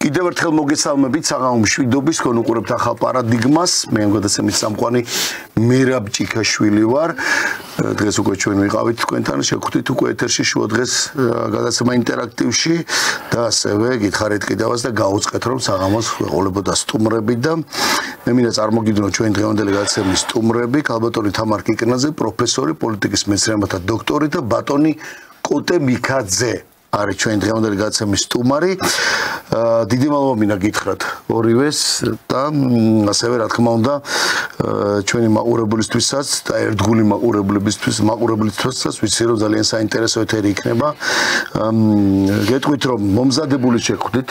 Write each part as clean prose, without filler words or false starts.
კიდევ ერთხელ მოგესალმებით საღამო მშვიდობის თქვენ უყურებთ ახალ პარადიგმას მე ამ გადაცემის სამყარო მერაბ ჭიქაშვილი ვარ დღეს უკვე ჩვენ ვიყავით თქვენთან შევხვდით უკვე ეთერში შუადღეს გადაცემა ინტერაქტივში და ასევე გითხარით კიდევაც და გაუწყეთ რომ საღამოს ეყოლებოდა სტუმრები და მე მინდა წარმოგიდგინოთ ჩვენ დღევანდელი გადაცემის სტუმრები ქალბატონი თამარ კიკნაძე პროფესორი პოლიტიკის მეცნიერებათა დოქტორი და ბატონი კოტე მიქაძე არის ჩვენ დღევანდელი გადაცემის სტუმარი დიდი მადლობა მინდა გითხრათ ორივეს და ასევე რა თქმა უნდა ჩვენი მაყურებლისთვისაც და ერთგული მაყურებლისთვისაც ვიცი რომ ძალიან საინტერესო ეთერი იქნება გეტყვით რომ მომზადებული შეხვდით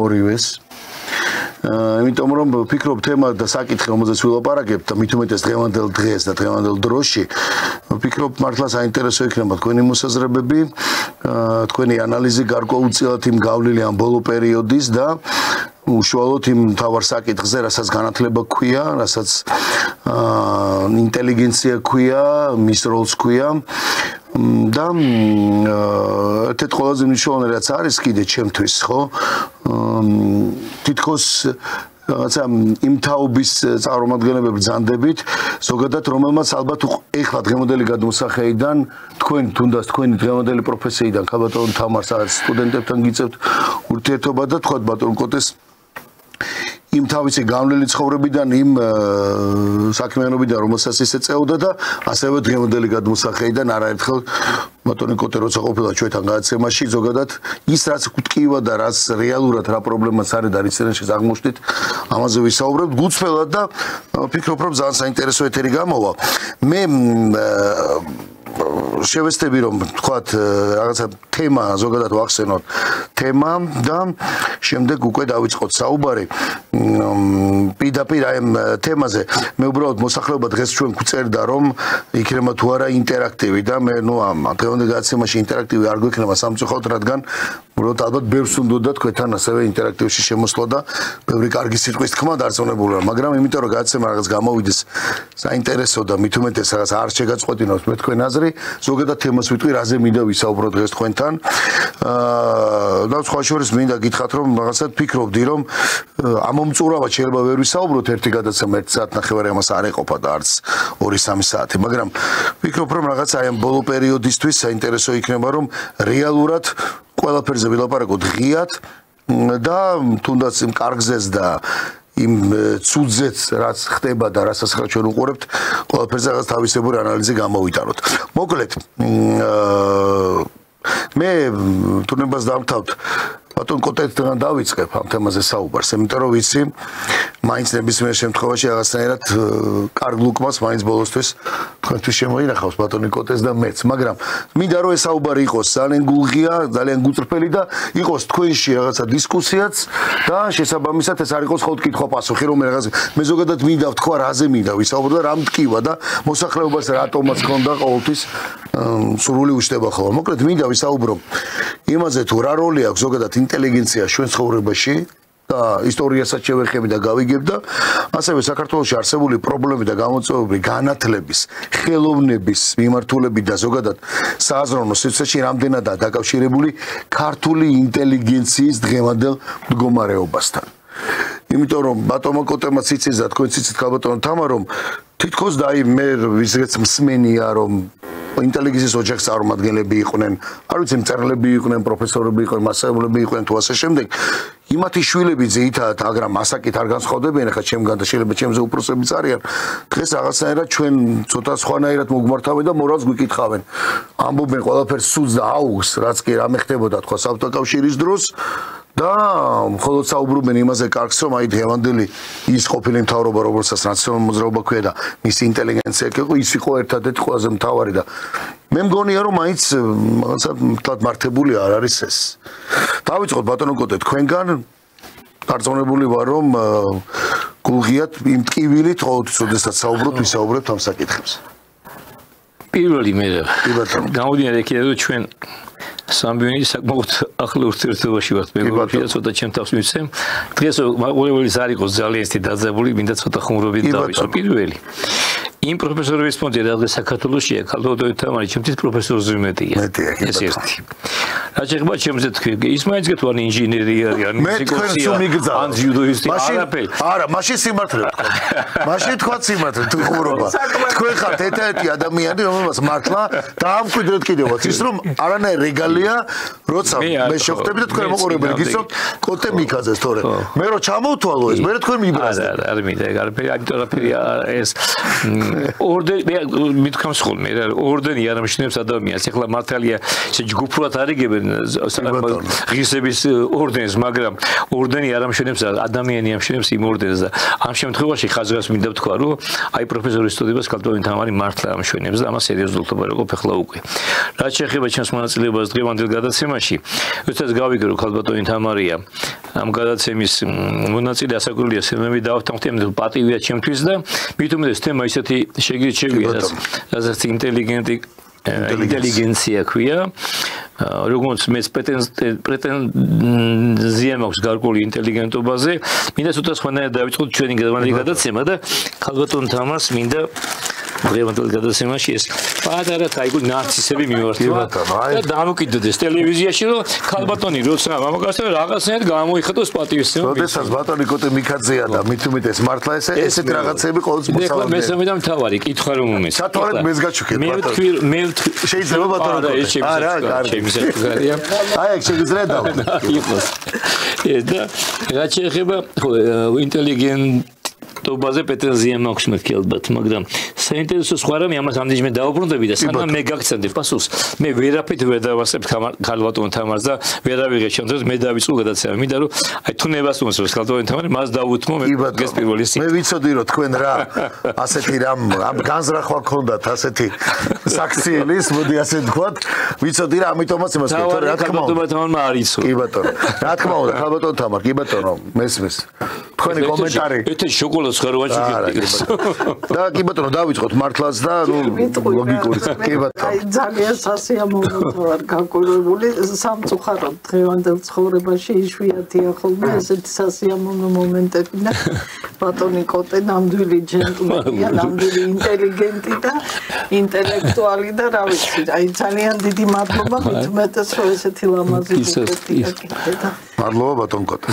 ორივეს იმიტომ რომ ვფიქრობ თემა და საკითხი რომელზეც ვილაპარაკებთ და მით უმეტეს დღევანდელ დღეს და დღევანდელ დროში ვფიქრობ მართლა საინტერესო იქნება თქვენი მოსაზრებები თქვენი ანალიზი გარკვეულწილად იმ გავლილი ამ ბოლო პერიოდის და უშუალოდ იმ მთავარ საკითხზე რასაც განათლება ქვია რასაც ინტელიგენცია ქვია მის როლს ქვია და ერთ-ერთი ყველაზე მნიშვნელოვანი რაც არის კიდე ჩემთვის ხო თითქოს რაღაცა იმ თაობის წარმომადგენლები ბრძანდებით ზოგადად რომელმაც ალბათ ეხლა დღევანდელი გადმოსახედიდან თქვენ თუნდაც თქვენი დღევანდელი პროფესიიდან ქალბატონ თამარს არის სტუდენტებთან გიწევთ ურთიერთობა და თქვათ ბატონ კოტეს იმ თავისი გავლილი ცხოვრებიდან იმ საქმიანობიდან რომელსაც ისე წეოდა და ასევე დღევანდელი გადმოსახედიდან არაერთხელ ბატონი კოტე როცა ყოფილა ჩვენთან გადაცემაში ზოგადად ის რაც გტკივა და რაც რეალურად რა პრობლემაც არის და რის წინაშე აღმოჩნდით ამაზე ვისაუბრებთ გუწფელად და ვფიქრობ რომ ძალიან საინტერესო ეთერი გამოვა მე შევეცდები რომ თქვათ რაღაცა თემა ზოგადად ვახსენოთ თემა და შემდეგ უკვე დავიწყოთ საუბარი პირდაპირ ამ თემაზე მე უბრალოდ მოსახლეობა დღეს ჩვენ გვწერდა რომ იქნება თუ არა ინტერაქტივი და მე ნუ ამ დღევანდელ გადაცემაში ინტერაქტივი არ გვექნება სამწუხაროდ რადგან უბრალოდ ალბათ ბევრს უნდოდა თქვენთან ასევე ინტერაქტივში შემოსვლა და ბევრი კარგი სიტყვის თქმა დარწმუნებული ვარ მაგრამ იმიტომ რომ გადაცემა რაღაც გამოვიდეს საინტერესო და მით უმეტეს რაღაც არ შეგაწყვეტინოთ მე თქვენ აზრი ზოგადად თემას ვიტყვი რაზე მინდა ვისაუბრო დღეს თქვენთან და სხვა შორის მინდა გითხრათ რომ რაღაცა ფიქრობდი რომ ამომწურავად შეიძლება ვერ ვისაუბროთ ერთი გადაცემა 1 საათნახევარი ამას არ ეყოფა და არც 2-3 საათი მაგრამ ვფიქრობ რომ რაღაცა აი ამ ბოლო პერიოდისთვის საინტერესო იქნება რომ რეალურად ყველაფერზე ვილაპარაკოთ ღიად და თუნდაც იმ კარგზეც და იმ ცუდზეც რაც ხდება და რასაც ჩვენ უყურებთ ყველაფერზე რაღაც თავისებური ანალიზი გამოვიტანოთ მოკლედ მე თუნებას დამთავრდ ბატონ კოტეთთან დავიწყებ ამ თემაზე საუბარს იმიტომ რომ ვიცი მაინც ნებისმიერ შემთხვევაში რაღაცნაირად კარგ ლუკმას მაინც ბოლოსთვის თქვენთვის შემოინახავს ბატონი კოტეს და მეც მაგრამ მინდა რომ ეს საუბარი იყოს ძალიან გულღია ძალიან გუწრფელი და იყოს თქვენში რაღაცა დისკუსიაც და შესაბამისად ეს არ იყოს ხოლმე კითხვა პასუხი რომ მე ზოგადად მინდა ვთქვა რაზე მინდა ვისაუბრო და რა მტკივა და მოსახლეობას რატომაც ქონდა ყოველთვის სრული უშტება ხოლმე მოკლედ მინდა ვისაუბრო იმაზე თუ რა როლი აქვს ზოგადად ინტელიგენცია ჩვენ ცხოვრებაში და ისტორიასაც შევეხები და გავიგებ და ასევე საქართველოში არსებული პრობლემები და გამოწვევები განათლების, ხელოვნების მიმართულებით და ზოგადად სააზროვნო სივრცეში რამდენადაა დაკავშირებული ქართული ინტელიგენციის დღევანდელ მდგომარეობასთან. იმიტომ რომ ბატონო კოტემაც იცის და თქვენც იცით ქალბატონო თამარ რომ თითქოს და აი მე ვიზღეც მსმენია რომ ინტელიგენციის ოჯახის წარმომადგენლები იყვნენ, არ ვიცი მწერლები იყვნენ, პროფესორები იყვნენ, მასწავლებლები იყვნენ თუ ასე შემდეგ. იმათი შვილები ძირითადად მაგრამ ასაკით არ განსხვავდებიან, ახლა ჩემგან და შეიძლება ჩემზე უფროსებიც არიან. დღეს რაღაცნაირად ჩვენ ცოტა სხვანაირად მოგმართავენ და მორალს გვიკითხავენ. ამბობენ ყველაფერს სულს და აუგს, რაც კი რამე ხდებოდა თქვა საბჭოთა კავშირის დროს. და მხოლოდ საუბრობენ იმაზე კარგს რომ აი დღევანდელი ის ყოფილი მთავრობა რომელსაც ნაციონალური მოძრაობა ქვია და მისი ინტელიგენცია იყო ის იყო ერთადერთი ყველაზე მთავარი და მე მგონია რომ მაინც რაღაცა მთლად მართებული არ არის ეს დავიწყოთ ბატონო კოტე თქვენგან დარწმუნებული ვარ რომ გულღიათ იმ ტკივილით ყოველთვის ოდესაც საუბრობთ ვისაუბრებთ ამ საკითხებზე პირველი მე გამოდიან ეკიდო ჩვენ სამბიონი საკმაოდ ახლო ურთიერთობაში ვართ მეგობრებია ცოტა ჩემ თავს მიცემ დღეს მაყურებლის არ იყოს ძალიან ისეთი დაძაბული მინდა ცოტა ხუმრობით დავისვა პირველი იმ პროფესორების ფონდი რაღაც საქართველოსია, ქალბატონი თამარი, ჩემთვის პროფესორზე მეტია. ეს ერთი. რა შეიძლება ჩემზე თქვი, ის მაინც გეთვალ ინჟინერი არის, ან მუსიკოსია, ან ჯუდოისტი, არაფერი. არა, მაშინ სიმართლე თქვა. მაშინ თქვა სიმართლე, თუ ხურობა. თქვენ ხართ ერთ-ერთი ადამიანი, რომელსაც მართლა დაამკვიდრეთ კიდევაც ის რომ არანაირ რეგალია, როცა მე შევხვდები და თქვენ მოყურებელი გისწრებთ კოტე მიქაძეს თორე. მე რო ჩამოვთვალო ეს, მე თქვენ მიბრაზდეთ. არ მინდა ეგ არაფერი, ამიტომ ეს ორდენი მithქვამს ხოლმე რა ორდენი არ ამშნებს ადამიანს ეხლა მართალია ესე ჯგუფურად არიგებენ ღირსების ორდენს მაგრამ ორდენი არ ამშნებს ადამიანი ამშნებს იმ ორდენს და ამ შემთხვევაში ხაზგას მინდა ვთქვა რომ აი პროფესორის სტუდიებას ქალბატონი თამარი მართლა ამშვენებს და ამას სერიოზულობა როგორ ფეხლა უკვე რაც შეეხება ჩემს მონაწილეობას დღევანდელ გადაცემაში როდესაც გავიგე რომ ქალბატონი თამარია ამ გადაცემის მონაწილე ასაკურია სემები დავთანხმდი ამ პატივია ჩემთვის და მით უმეტეს თემა ისეთი შეგირჩევია რასაც ინტელიგენცია ქვია როგორც მეც პრეტენზია მაქვს გარკვეული ინტელიგენტობაზე მინდა ცოტა სხვანაირად დავიწყოთ ჩვენი გადაცემა და ქალბატონ თამარს მინდა დღევანდელ გადაცემაში ეს პატარა თაიგული ნარცისები მიმართვა და დამოკიდდეს ტელევიზიაში რომ ქალბატონი როცა მამაკაცთან რაღაცნაირად გამოიხატოს პატივისცემა. როდესაც ბატონი კოტე მიქაძეა და მით უმეტეს მართლა ესეთ რაღაცები ყოველთვის მოწავდა. მესამე და მთავარი კითხვა რომ უმეს. სათვალეთ მეც გაჩუქეთ ბატონი. მე შეიძლება ბატონო არა კარგი. აი ეგ შეიძლება დავდო. იყოს. და რაც შეეხება ინტელიგენტობაზე პრეტენზია მაქვს მეთქი ალბათ, მაგრამ საინტერესო სხვა რამე ამას ამდენჯერ დავუბრუნდები და სანამ მე გაგცემდი პასუხს, მე ვერაფრით ვერ დავასწრებ ქალბატონ თამარს და ვერავიღე შემდგომ მე დავიწყო გადაცემა. მინდა რომ აი თუ ნებას უმსროს ქალბატონ თამარი მას დავუთმო მე გეს პირველი მე ვიცოდი რომ თქვენ რა ასეთი რამ განზრახვა გქონდათ ასეთი საქციელის მოდი ასე ვთქვათ ვიცოდი რა ამიტომაც იმას ვქეთო რა თქმა უნდა ქალბატონ თამარმა არ იცო კი ბატონო რა თქმა უნდა ქალბატონ თამარ კი ბატონო მესმის თქვენი კომენტარი ეთე შოკოლადს ხარ ვაჭიქეთ და კი ბატონო დავიწყოთ მართლაც და ლოგიკური კი ბატონო აი ძალიან სასიამოვნო არ გაკვირვებული სამწუხაროდ დღევანდელ ცხოვრებაში იშვიათია ხოლმე ესეთი სასიამოვნო მომენტები და ბატონი კოტე ნამდვილი ჯენტლმენია ნამდვილი ინტელიგენტი და ინტელექტუალი და რა ვიცი აი ძალიან დიდი მადლობა მithumetes რომ ესეთი ლამაზი ბუკეტია მადლობა ბატონ კოტე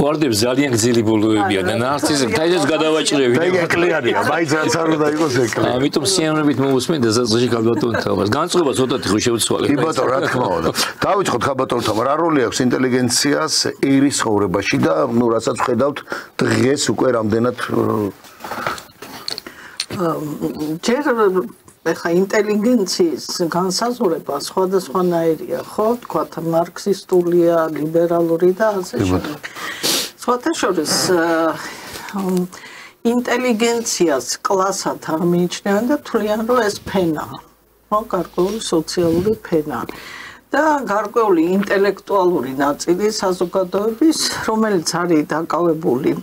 ვარდებს ძალიან გზილი ბოლოებია და ნარციზმი დაიდეს გადავაჭრევი და ეკლიანია მაინც რაც არ უნდა იყოს ეკლიანი ამიტომ სიამოვნებით მოვუსმენ და ზოგჯერ ქალბატონ თამარს განწყობა ცოტათი ხო შევცვალე კი ბატონო რა თქმა უნდა დავიწყოთ ქალბატონ თამარ რა როლი აქვს ინტელიგენციას ერის ცხოვრებაში და ნუ რასაც ხედავთ დღეს უკვე რამდენად ჯერ ეხა ინტელიგენციის განსაზღვრება სხვადასხვანაირია ხო თქვათ მარქსისტულია ლიბერალური და ასე შემდეგ სხვათა შორის ინტელიგენციას კლასად აღმიჩნევენ და თვლიან რომ ეს ფენაა ხო გარკვეული სოციალური ფენაა და გარკვეული ინტელექტუალური ნაწილი საზოგადოების რომელიც არის დაკავებული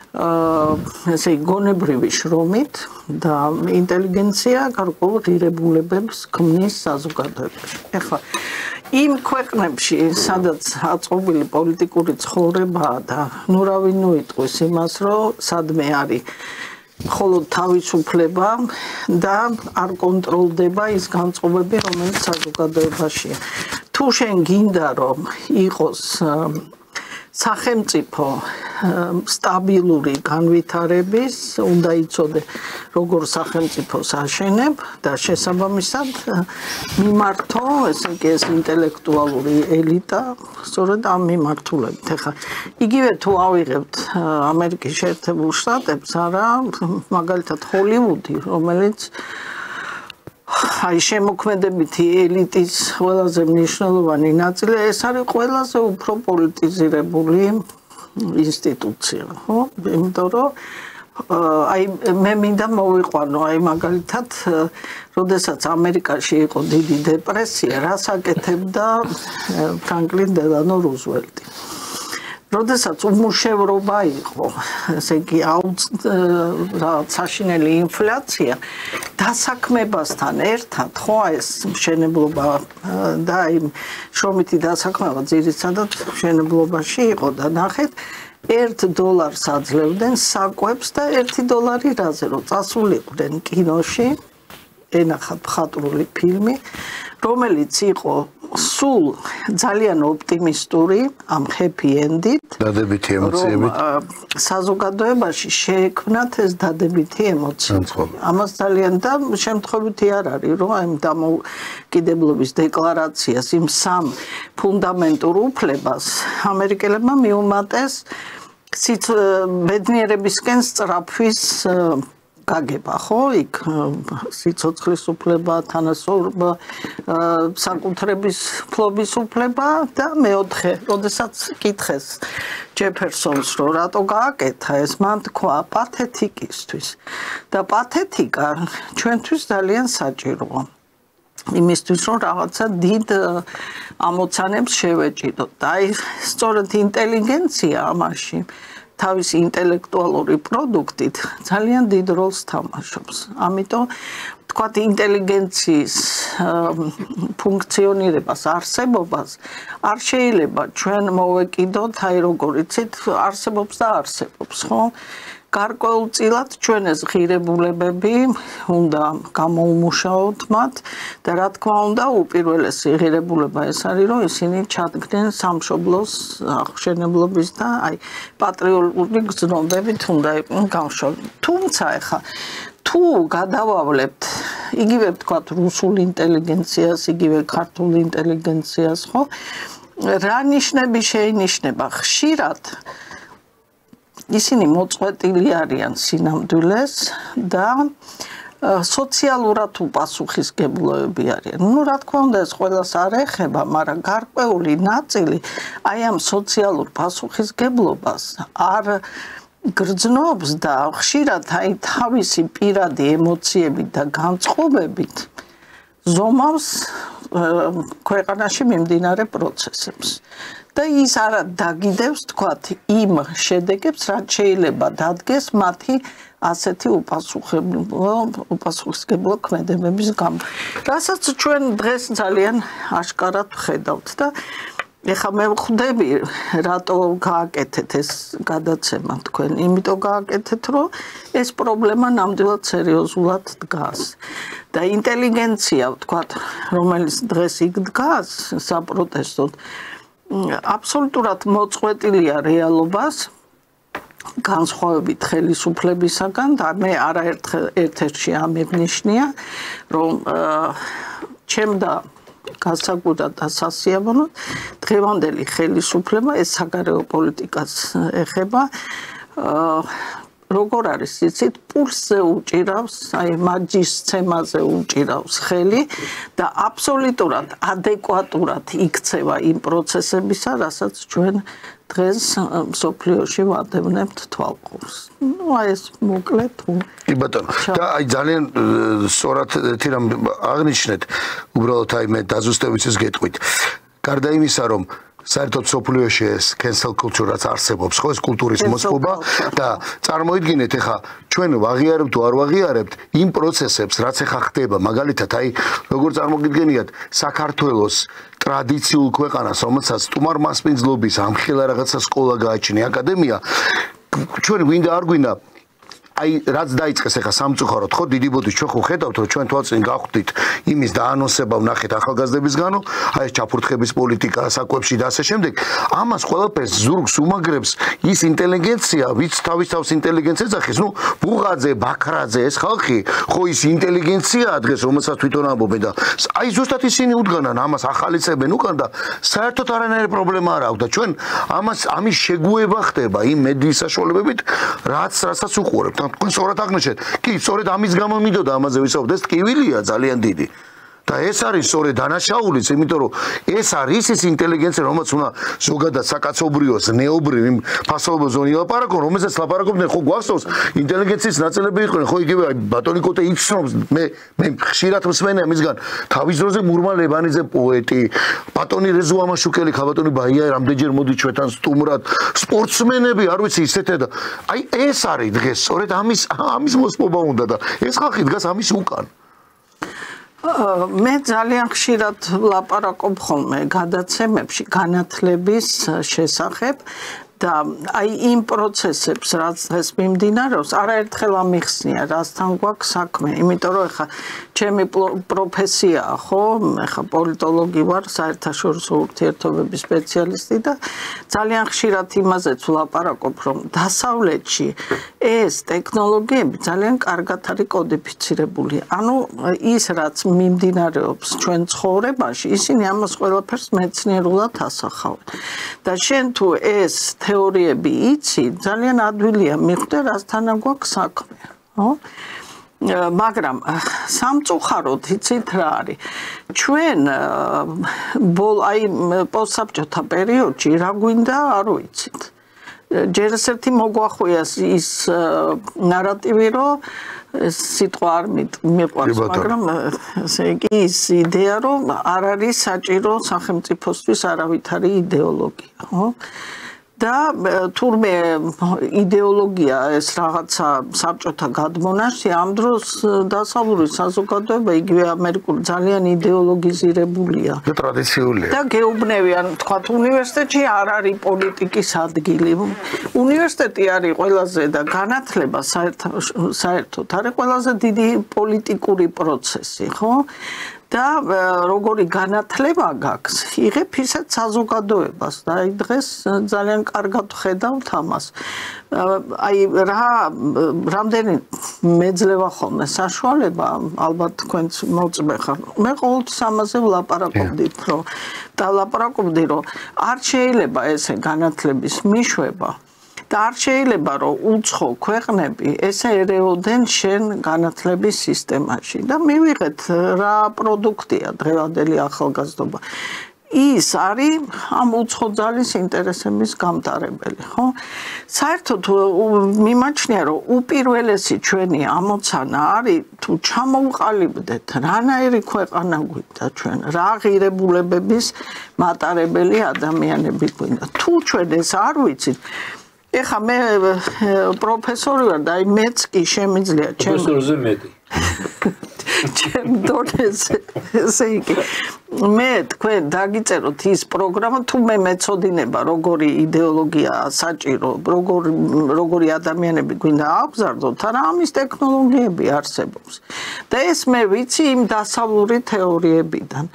ესე გონებრივი შრომით და ინტელიგენცია გარკვეულ ღირებულებებს ქმნის საზოგადოებაში. ეხლა იმ ქვეყნებში, სადაც აწყობილი პოლიტიკური ცხოვრებაა და ნუ რა ვინ უიტყვის იმას, რომ სადმე არის მხოლოდ თავისუფლება და არ კონტროლდება ის განწყობები, რომელიც საზოგადოებაშია. თუ შენ გინდა რომ იყოს სახელმწიფო სტაბილური განვითარების უნდა იცოდე როგორ სახელმწიფოს აშენებ და შესაბამისად მიმართო ესე იგი ეს ინტელექტუალური ელიტა სწორედ ამ მიმართულებით. ეხლა იგივე თუ ავიღებთ ამერიკის შეერთებულ შტატებს არა მაგალითად ჰოლივუდი რომელიც აი შემოქმედებითი ელიტის ყველაზე მნიშვნელოვანი ნაწილი ეს არის ყველაზე უფრო პოლიტიზირებული ინსტიტუცია ხო იმიტომ რომ აი მე მინდა მოვიყვანო აი მაგალითად როდესაც ამერიკაში იყო დიდი დეპრესია რას აკეთებდა ფრანკლინ დელანო რუზველტი როდესაც უმუშევრობა იყო, ესე იგი საშინელი ინფლაცია დასაქმებასთან ერთად, ხო ეს მშენებლობა და იმ შრომითი დასაქმება ძირითადად მშენებლობაში იყო და ნახეთ, $1 აძლევდნენ საკვებს და $1 რაზე რომ წასულიყვნენ კინოში ენახათ მხატვრული ფილმი რომელიც იყო სულ ძალიან ოპტიმისტური ამ happy end-ით დადებითი ემოციებით საზოგადოებაში შეექმნათ ეს დადებითი ემოციები ამას ძალიან და შემთხვევითი არ არის რომ ამ დამოუკიდებლობის დეკლარაციას იმ სამ ფუნდამენტურ უფლებას ამერიკელებმა მიუმატეს ბედნიერებისკენ სწრაფვის გაგება ხო იქ სიცოცხლის უფლება თანასწორობა საკუთრების ფლობის უფლება და მეოთხე როდესაც კითხეს ჯეფერსონს რომ რატო გააკეთა ეს მან თქვა პათეტიკისთვის და პათეტიკა ჩვენთვის ძალიან საჭიროა იმისთვის რომ რაღაცა დიდ ამოცანებს შევეჭიდოთ და აი სწორედ ინტელიგენცია ამაში თავის ინტელექტუალური პროდუქტით ძალიან დიდ როლს თამაშობს. ამიტომ თქვათ ინტელიგენციის ფუნქციონირებას, არსებობას არ შეიძლება ჩვენ მოვეკიდოთ, აი როგორ იცით, არსებობს და არსებობს, ხო? გარკვეულწილად ჩვენ ეს ღირებულებები უნდა გამოუმუშაოთ მათ და რა თქმა უნდა უპირველესი ღირებულება ეს არის რომ ისინი ჩადგნენ სამშობლოს აღმშენებლობის და აი პატრიოტული გრძნობებით უნდა იყვნენ გამშვები. თუმცა ეხა თუ გადავავლებთ იგივე ვთქვათ რუსულ ინტელიგენციას, იგივე ქართულ ინტელიგენციას, ხო? რა ნიშნები შეინიშნება ხშირად ისინი მოწყვეტილი არიან სინამდვილეს და სოციალურად უპასუხისმგებლოები არიან. Ну, რა თქმა უნდა, ეს ყველას არ ეხება, მაგრამ გარკვეული ნაწილი აი ამ სოციალურ პასუხისმგებლობას არ გრძნობს და ხშირად აი თავისი პირადი ემოციებით და განწყობებით ზომავს ქვეყანაში მიმდინარე პროცესებს. და ის არ დაგიდევს თქვათ იმ შედეგებს რაც შეიძლება დადგეს მათი ასეთი უპასუხისმგებლო ქმედებების გამო. რასაც ჩვენ დღეს ძალიან აშკარად ვხედავთ და ეხლა მე ვხვდები რატო გააკეთეთ ეს გადაცემა თქვენ იმიტომ გააკეთეთ რომ ეს პრობლემა ნამდვილად სერიოზულად დგას და ინტელიგენცია ვთქვათ რომელიც დღეს იქ დგას საპროტესტოდ აბსოლუტურად მოწყვეტილია რეალობას განსხვავებით ხელისუფლებისაგან და მე არაერთში ამებნიშნია რომ ჩემდა გასაგებად და სასიამოვნოდ დღევანდელი ხელისუფლება ეს საგარეო პოლიტიკას ეხება როგორ არის იცით პულსზე უჭირავს აი მაჯის ცემაზე უჭირავს ხელი და აბსოლუტურად ადეკვატურად იქცევა იმ პროცესებისა რასაც ჩვენ დღეს სოფლიოში ვადევნებთ თვალყურს. Ну აი ეს მოკლედ თუ კი ბატონო და აი ძალიან სწორად ერთი რამ აღნიშნეთ უბრალოდ აი მე დაზუსტებისთვის გეტყვით. გარდა იმისა რომ საერთოდ სოფლიოში ეს cancel culture რაც არსებობს ხო ეს კულტურის მოსპობა და წარმოიდგინეთ ეხა ჩვენ ვაღიარებთ თუ არ ვაღიარებთ იმ პროცესებს რაც ეხა ხდება მაგალითად აი როგორ წარმოგიდგენიათ საქართველოს ტრადიციულ ქვეყანას რომელსაც სტუმარ მასპინძლობის ამხელა რაღაცა სკოლა გააჩნია აკადემია ჩვენ გვინდა არ გვინდა აი რაც დაიწყეს ახლა სამწუხაროდ ხო დიდი ბოდი ჩვენ ხო ხედავთ რომ ჩვენ თვალწინ გავხდით იმის დაანონსება ვნახეთ ახალგაზრდებისგანო აი ეს ჩაფურთხების პოლიტიკა საკვებში და ასე შემდეგ ამას ყველაფერს ზურგს უმაგრებს ის ინტელიგენცია ვიც თავის ინტელიგენციას ახის ნუ ბუღაძე ბაქრაძე ეს ხალხი ხო ის ინტელიგენციაა დღეს რომელსაც თვითონ ამბობენ და აი ზუსტად ისინი უდგანან ამას ახალიცებენ უკან და საერთოდ არანაირი პრობლემა არ აქვს და ჩვენ ამის შეგუება ხდება იმ მედიის საშუალებებით რასაც უყურებთ თქვენ სწორად აღნიშნეთ. კი, სწორედ ამის გამო მინდოდა ამაზე ვისაუბროთ. ეს ტკივილია ძალიან დიდი. და ეს არის სწორედ დანაშაულიც, იმიტომ რომ ეს არის ის ინტელიგენცია, რომელიც უნდა ზოგადად საკაცობრიოს, ნეობრივ იმ ფასოვან ზონი ლაპარაკონ, რომელსაც ლაპარაკობდნენ, ხო გვახსოვს, ინტელიგენციის ნაწილები იყვნენ, ხო იგივე ბატონი კოტე იცნობს, მე ხშირად მსმენია მისგან, თავის დროზე მურმა ლებანიძე პოეტი, ბატონი რეზო ამაშუკელი, ბატონი ბაია რამდენჯერ მოდი ჩვენთან სტუმრად, სპორტსმენები, არ ვიცი ისეთე და აი ეს არის დღეს, სწორედ ამის მოსპობა უნდა და ეს ხალხი დგას ამის უკან. მე ძალიან ხშირად ლაპარაკობ ხოლმე გადაცემებში განათლების შესახებ და აი იმ პროცესებს რაც დღეს მიმდინარეობს არაერთხელ ამიხსნია რასთან გვაქვს საქმე იმიტომ რომ ეხა ჩემი პროფესიაა ხო ეხა პოლიტოლოგი ვარ საერთაშორისო ურთიერთობების სპეციალისტი და ძალიან ხშირად იმაზეც ვლაპარაკობ რომ დასავლეთში ეს ტექნოლოგიები ძალიან კარგად არის კოდიფიცირებული ანუ ის რაც მიმდინარეობს ჩვენ ცხოვრებაში ისინი ამას ყველაფერს მეცნიერულად ასახავენ და შენ თუ ეს თეორიები იცი ძალიან ადვილია მიხვდე რასთანა გვაქვს საქმე ხო მაგრამ სამწუხაროდ იცით რა არის ჩვენ აი პოსტსაბჭოთა პერიოდში რა გვინდა არ ვიცით ჯერ ერთი მოგვახვია ის ნარატივი რომ სიტყვა არ მიყვარს მაგრამ ესე იგი ის იდეა რომ არ არის საჭირო სახელმწიფოსთვის არავითარი იდეოლოგია ხო და თურმე იდეოლოგია ეს რაღაცა საბჭოთა გადმონაშთი ამ დროს დასავლური საზოგადოება იგივე ამერიკული ძალიან იდეოლოგიზირებულია და ტრადიციულია და გეუბნევიან თქვათ უნივერსიტეტში არ არის პოლიტიკის ადგილი უნივერსიტეტი არის ყველაზე და განათლება საერთოდ არის ყველაზე დიდი პოლიტიკური პროცესი ხო და როგორი განათლება გაქვს იღებ ისეთ საზოგადოებას და აი დღეს ძალიან კარგად ხედავთ ამას აი რამდენი მეძლევა ხოლმე საშუალება ალბათ თქვენც მოწმე ხარ მე ყოველთვის ამაზე ვლაპარაკობდით რომ და ლაპარაკობდი რომ არ შეიძლება ესე განათლების მიშვება და არ შეიძლება რომ უცხო ქვეყნები ესე ერეოდენ შენ განათლების სისტემაში და მივიღეთ რა პროდუქტია დღევანდელი ახალგაზრდობა ის არის ამ უცხო ძალის ინტერესების გამტარებელი ხო საერთოდ მიმაჩნია რომ უპირველესი ჩვენი ამოცანა არის თუ ჩამოვყალიბდეთ რანაირი ქვეყანა გვინდა ჩვენ რა ღირებულებების მატარებელი ადამიანები გვინდა თუ ჩვენ ეს არ ვიცით ეხა მე პროფესორი ვარ და აი მეც კი შემიძლია პროფესორზე მეტი ჩემ დონეზე ესე იგი მე თქვენ დაგიწეროთ ის პროგრამა თუ მე მეწოდინება როგორი იდეოლოგია საჭირო როგორი ადამიანები გვინდა აღზარდოთ არა ამის ტექნოლოგიები არსებობს და ეს მე ვიცი იმ დასავლური თეორიებიდან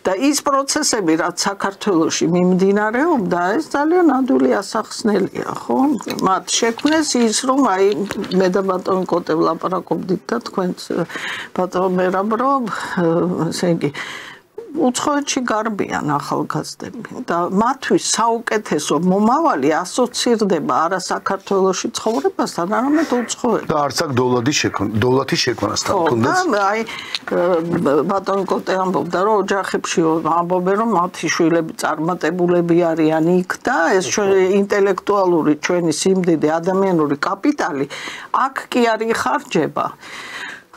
და ის პროცესები რაც საქართველოში მიმდინარეობდა ეს ძალიან ადვილი ასახსნელია ხო მათ შექმნეს ის რომ აი მე და ბატონი კოტე ვლაპარაკობდით და თქვენც ბატონო მერაბრო ესე იგი უცხოეთში გარბიან ახალგაზრდები და მათთვის საუკეთესო მომავალი ასოცირდება არა საქართველოში ცხოვრებასთან, არამედ უცხოეთთან. და არც აქ დოვლათის შექმნასთან თუნდაც. და აი ბატონ კოტე ამბობდა, რომ ოჯახებში ამბობენ, რომ მათი შვილები წარმატებულები არიან იქ და ეს ჩვენი ინტელექტუალური ჩვენი სიმდიდე ადამიანური კაპიტალი აქ კი არ იხარჯება.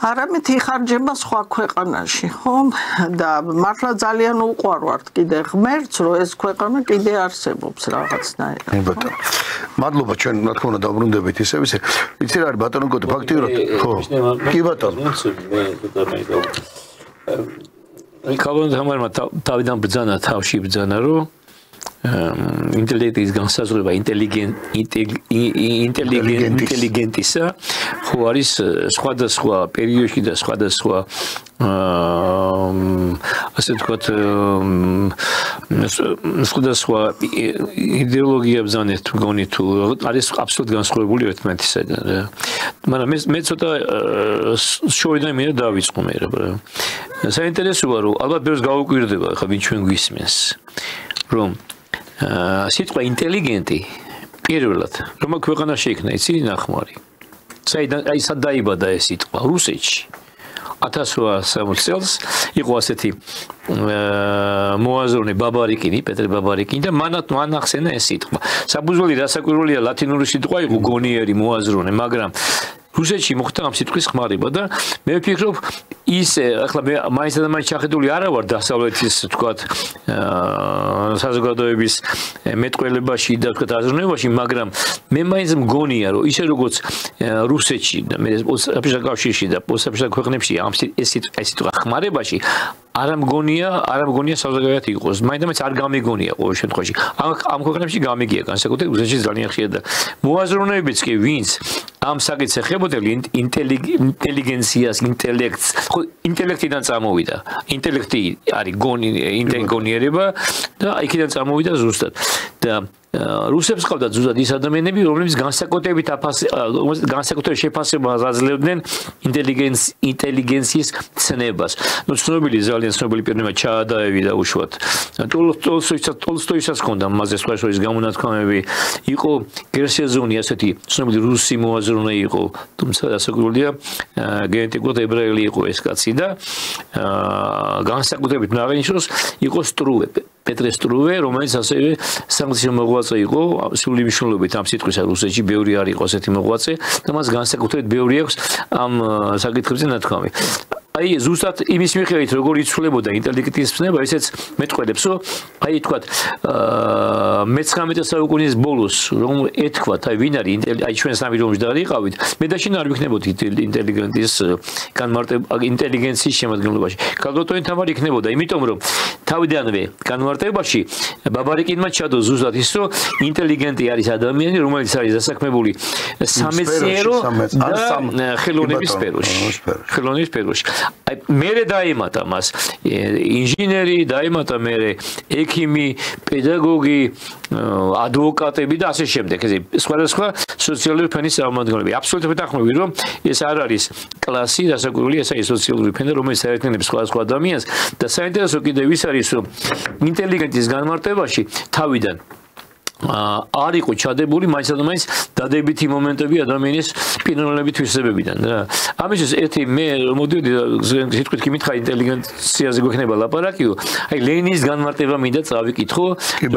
არამედ იხარჯება სხვა ქვეყანაში, ხო? და მართლა ძალიან უყვარვართ კიდე ღმერთს, რომ ეს ქვეყანა კიდე არსებობს რაღაცნაირად. ბატონო. მადლობა ჩვენ რა თქმა უნდა დაბრუნდებით ისე. იცი რა არის ბატონო კოტე ფაქტიურად? ხო. კი ბატონო. რიკალონ თამარმა თავიდან ბრძანა თავში ბრძანა რომ ინტელექტის განსაზღვრება ინტელიგენტისა ხო არის სხვადასხვა პერიოდში და სხვადასხვა ასე ვთქვათ სხვადასხვა იდეოლოგია ბრძანეთ მგონი თუ არის აბსოლუტურად განსხვავებული ერთმანეთისაგან რა მაგრამ მე ცოტა შორიდან მინდა დავიწყო მე რა საინტერესოა რომ ალბათ ბევრს გაუკვირდება ხა ვინ ჩვენ გვისმენს რომ სიტყვა ინტელიგენტი პირველად რომ ქვეყანაში იქნა იცი ნახმარი საიდან აი სად დაიბადა ეს სიტყვა რუსეთში 1860 წელს იყო ასეთი მოაზროვნე ბაბარიკინი პეტრე ბაბარიკინი და მან ახსენა ეს სიტყვა საბუზველი რასაკვირველია ლათინური სიტყვა იყო გონიერი მოაზროვნე მაგრამ რუსეთში მოხდა ამ სიტყვის ხმარება და მე ვფიქრობ ის ახლა მე მაინც და მაინც ჩახედული არა ვარ დასავლეთის თქვათ საზოგადოების მეტყველებაში და თქვათ აზროვნებაში, მაგრამ მე მაინც მგონია რომ ისე როგორც რუსეთში და მე ოფიციალურ კავშირში და ოფიციალურ ქვეყნებში ამ ეს სიტყვა ხმარებაში არ მგონია საზოგადოებრივად იყოს. მაინც არ გამიგონია ყოველ შემთხვევაში. ამ ქვეყნებში გამიგია განსაკუთრებით რუსეთში ძალიან ხშირად და მოაზროვნეებიც კი ვინც ამ საკითხს ეხებოდნენ ინტელიგენციას, ინტელექტს, ხო ინტელექტიდან წამოვიდა. ინტელექტი არის გონიერება და იქიდან წამოვიდა ზუსტად. და რუსებს ყავდათ ზუსტად ის ადამიანები, რომლებიც განსაკუთრებით შეფასებას აძლევდნენ ინტელიგენციის ცნებას. ნუ ძალიან ცნობილი პიროვნება ჩაადაევი და უშუალოდ ტოლსტოისაც ჰქონდა მასზე სხვა შორის გამონათქვამები. იყო გერსეზონი, ასეთი ცნობილი რუსი მოაზროვნე იყო, თუმცა დასაკვირველია გენეტიკურად ებრაელი იყო ეს კაცი და განსაკუთრებით აღინიშნოს იყო სტრუვე, პეტრე სტრუვე, რომელიც ასევე სანქციო მოღვაწე იყო, სრული მნიშვნელობით ამ სიტყვისა რუსეთში ბევრი არ იყო ასეთი მოღვაწე და მას განსაკუთრებით ბევრი აქვს ამ საკითხებზე ნათქვამი. აი ზუსტად იმის მიხედვით როგორ იცვლებოდა ინტელექტის ცნება, ესეც მეტყველებს, რომ აი თქვათ მე-19 საუკუნის ბოლოს რომ ეთქვათ, აი ვინ არის აი ჩვენ სამი რომში დაიყავით, მე და შენ არ ვიქნებოდი ინტელიგენტის ინტელიგენციის შემადგენლობაში. კალდოტოინ თამარი იქნებოდა, იმიტომ რომ თავიდანვე განმარტებაში ბაბარიკინმა ჩადო ზუსტად ის, რომ ინტელიგენტი არის ადამიანი, რომელიც არის დასაქმებული სამეცნიერო და ხელოვნების სფეროში. აი მერე დაემატა მას ინჟინერი, დაემატა მერე ექიმი, პედაგოგი, ადვოკატები და ასე შემდეგ. ესე სხვადასხვა სოციალური ფენის წარმომადგენლები. აბსოლუტურად ვეთანხმები, რომ ეს არ არის კლასი, დასაკვირველი, ეს არის სოციალური ფენა, რომელიც აერთიანებს სხვადასხვა ადამიანს და საინტერესო კიდევ ის არის, რომ ინტელიგენციის განმარტებაში თავიდან არ იყო ჩადებული მაინც დადებითი მომენტები ადამიანის პიროვნების თვისებებიდან რა. ამისთვის ერთი მე მოდიოდი სიტყვით კი მითხა ინტელიგენციაზე გვექნება ლაპარაკიო. აი ლენინის განმარტება მინდა წავიკითხო,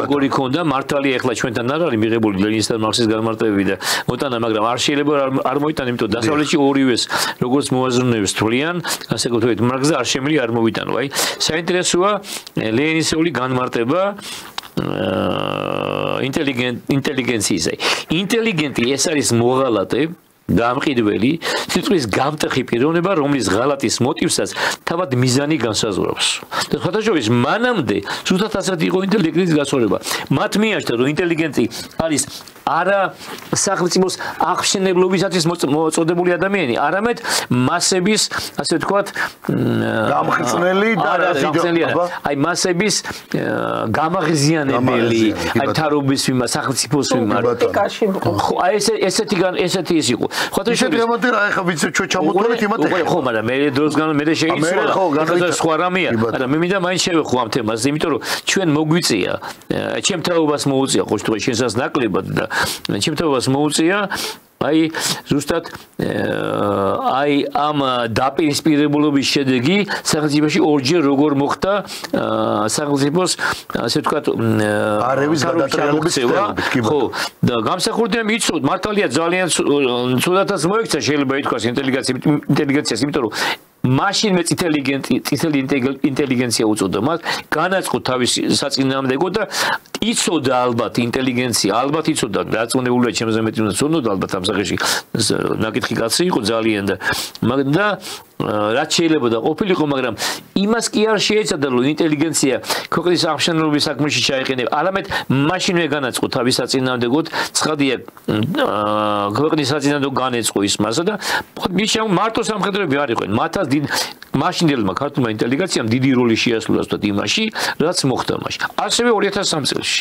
როგორი ქონდა მართალია ახლა ჩვენთან არ არის მიღებული ლენინის და მარქსის განმარტებები და მოტანა, მაგრამ არ შეიძლება არ მოიტანა, იმიტომ დასავლეთში ორივეს როგორც მოაზროვნეებს თვლიან, განსაკუთრებით მარქსზე არ შემიძლია არ მოვიტანო. აი საინტერესოა ლენინისეული განმარტება ინტელიგენციაზე. ინტელიგენტი ეს არის მოღალატე, გამყიდველი, სიტყვის გამტეხი პიროვნება, რომლის ღალატის მოტივსაც თავად მიზანი განსაზღვრავს. და სხვადასხვა მანამდე ზუსტად ასეთ იყო ინტელიგენციის გასწორება. მათ მიაჩნდა, რომ ინტელიგენტი არის არა სახელმწიფოს აღშენებლობისათვის მოწოდებული ადამიანი, არამედ მასების, ასე ვთქვათ, გამხსნელი და აი მასების გამაღიზიანებელი, აი თარობის მიმართ, სახელმწიფოს მიმართ. ხო, აი ესეთი ის იყო. შეიძლება გამოდერა ახლა ვიცი ჩვენ ჩამოთვალეთ იმათ ხო, მაგრამ მე დროს განმე მე შეიცვალა. ახლა სხვა რამეა, მაგრამ მე მინდა მაინც შევეხო ამ თემაზე, იმიტომ რომ ჩვენ მოგვიწია, ჩემ თაობას მოუწია ხო შეთქო შენსაც ნაკლებად და ჩემ თაობას მოუწია აი ზუსტად აი ამ დაპირისპირებლობის შედეგი სახელმწიფოში ორჯერ როგორ მოხდა სახელმწიფოს ასე ვთქვათ არევის გადატრიალების ხო და გამსახურდია მიცოდ მართალია ძალიან ცუდათაც მოიქცა შეიძლება ითქვას ინტელიგენციას იმიტომ რომ მაშინ მე წითელი ინტელიგენცია უწოდა მას განაწყო თავის საწინააღმდეგო და იცოდა ალბათ ინტელიგენცია ალბათ იცოდა დაწუნებულია ჩემზე მეტი უნდა ცოდნოდა ალბათ ამ სახეში ნაკითხი კაცი იყო ძალიან და რაც შეიძლება და ყოფილიყო მაგრამ იმას კი არ შეეცადა რომ ინტელიგენცია ქვეყნის აღშენებლობის საქმეში ჩაეყენებინა არამედ მაშინვე განაწყო თავის საწინააღმდეგოდ ცხადია ქვეყნის საწინააღმდეგო განეწყო ის მასა და მის მარტო სამხედროები არ იყვნენ მათაც მაშინდელმა ქართულმა ინტელიგენციამ დიდი როლი შეასრულა სწორედ იმაში რაც მოხდა მაშინ ასევე 2003 წელს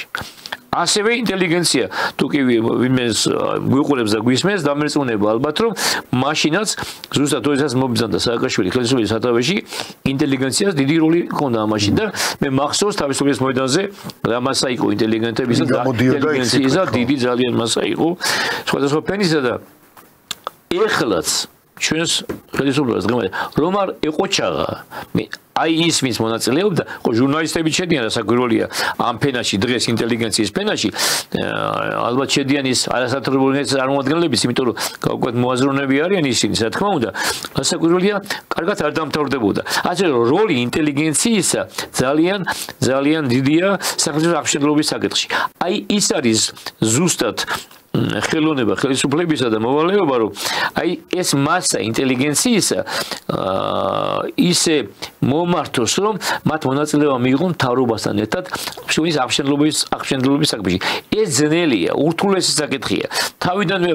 ასევე ინტელიგენცია თუ კი ვინმეს გვიყურებს და გვისმენს დამერწმუნება ალბათ რომ მაშინაც ზუსტად თორესაც მობრძანდა სააკაშვილი ხელისუფლების სათავეში ინტელიგენციას დიდი როლი ჰქონდა ამაში და მე მახსოვს თავისუფლების მოედანზე რა მასა იყო ინტელიგენტებისა და ინტელიგენციის დიდი ძალიან მასა იყო სხვადასხვა ფენისა და ეხლაც ჩვენს ხელისუფლებას დღემდე რომ არ ეყოჩაღა აი ისმის მონაწილეობდა ხო ჟურნალისტები შედიან რასაკვირველია ამ ფენაში დღეს ინტელიგენციის ფენაში ალბათ შედიან ის არასათვალიერო წარმომადგენლების იმიტომ რომ გაუკვეთ მოაზროვნეები არიან ისინი რა თქმა უნდა რასაკვირველია კარგად არ დამთავრდებოდა ასე რომ როლი ინტელიგენციისა ძალიან დიდია სახელმწიფოს აღშენდლობის საკითხში აი ის არის ზუსტად ხელოვნება ხელისუფლებისა და მოვალეობა რომ აი ეს მასა ინტელიგენციისა ისე მომართოს რომ მათ მონაწილეობა მიიღონ მთავრობასთან ერთად შუის აღშენდლობის საქმეში ეს ძნელია ურთულესი საკითხია თავიდანვე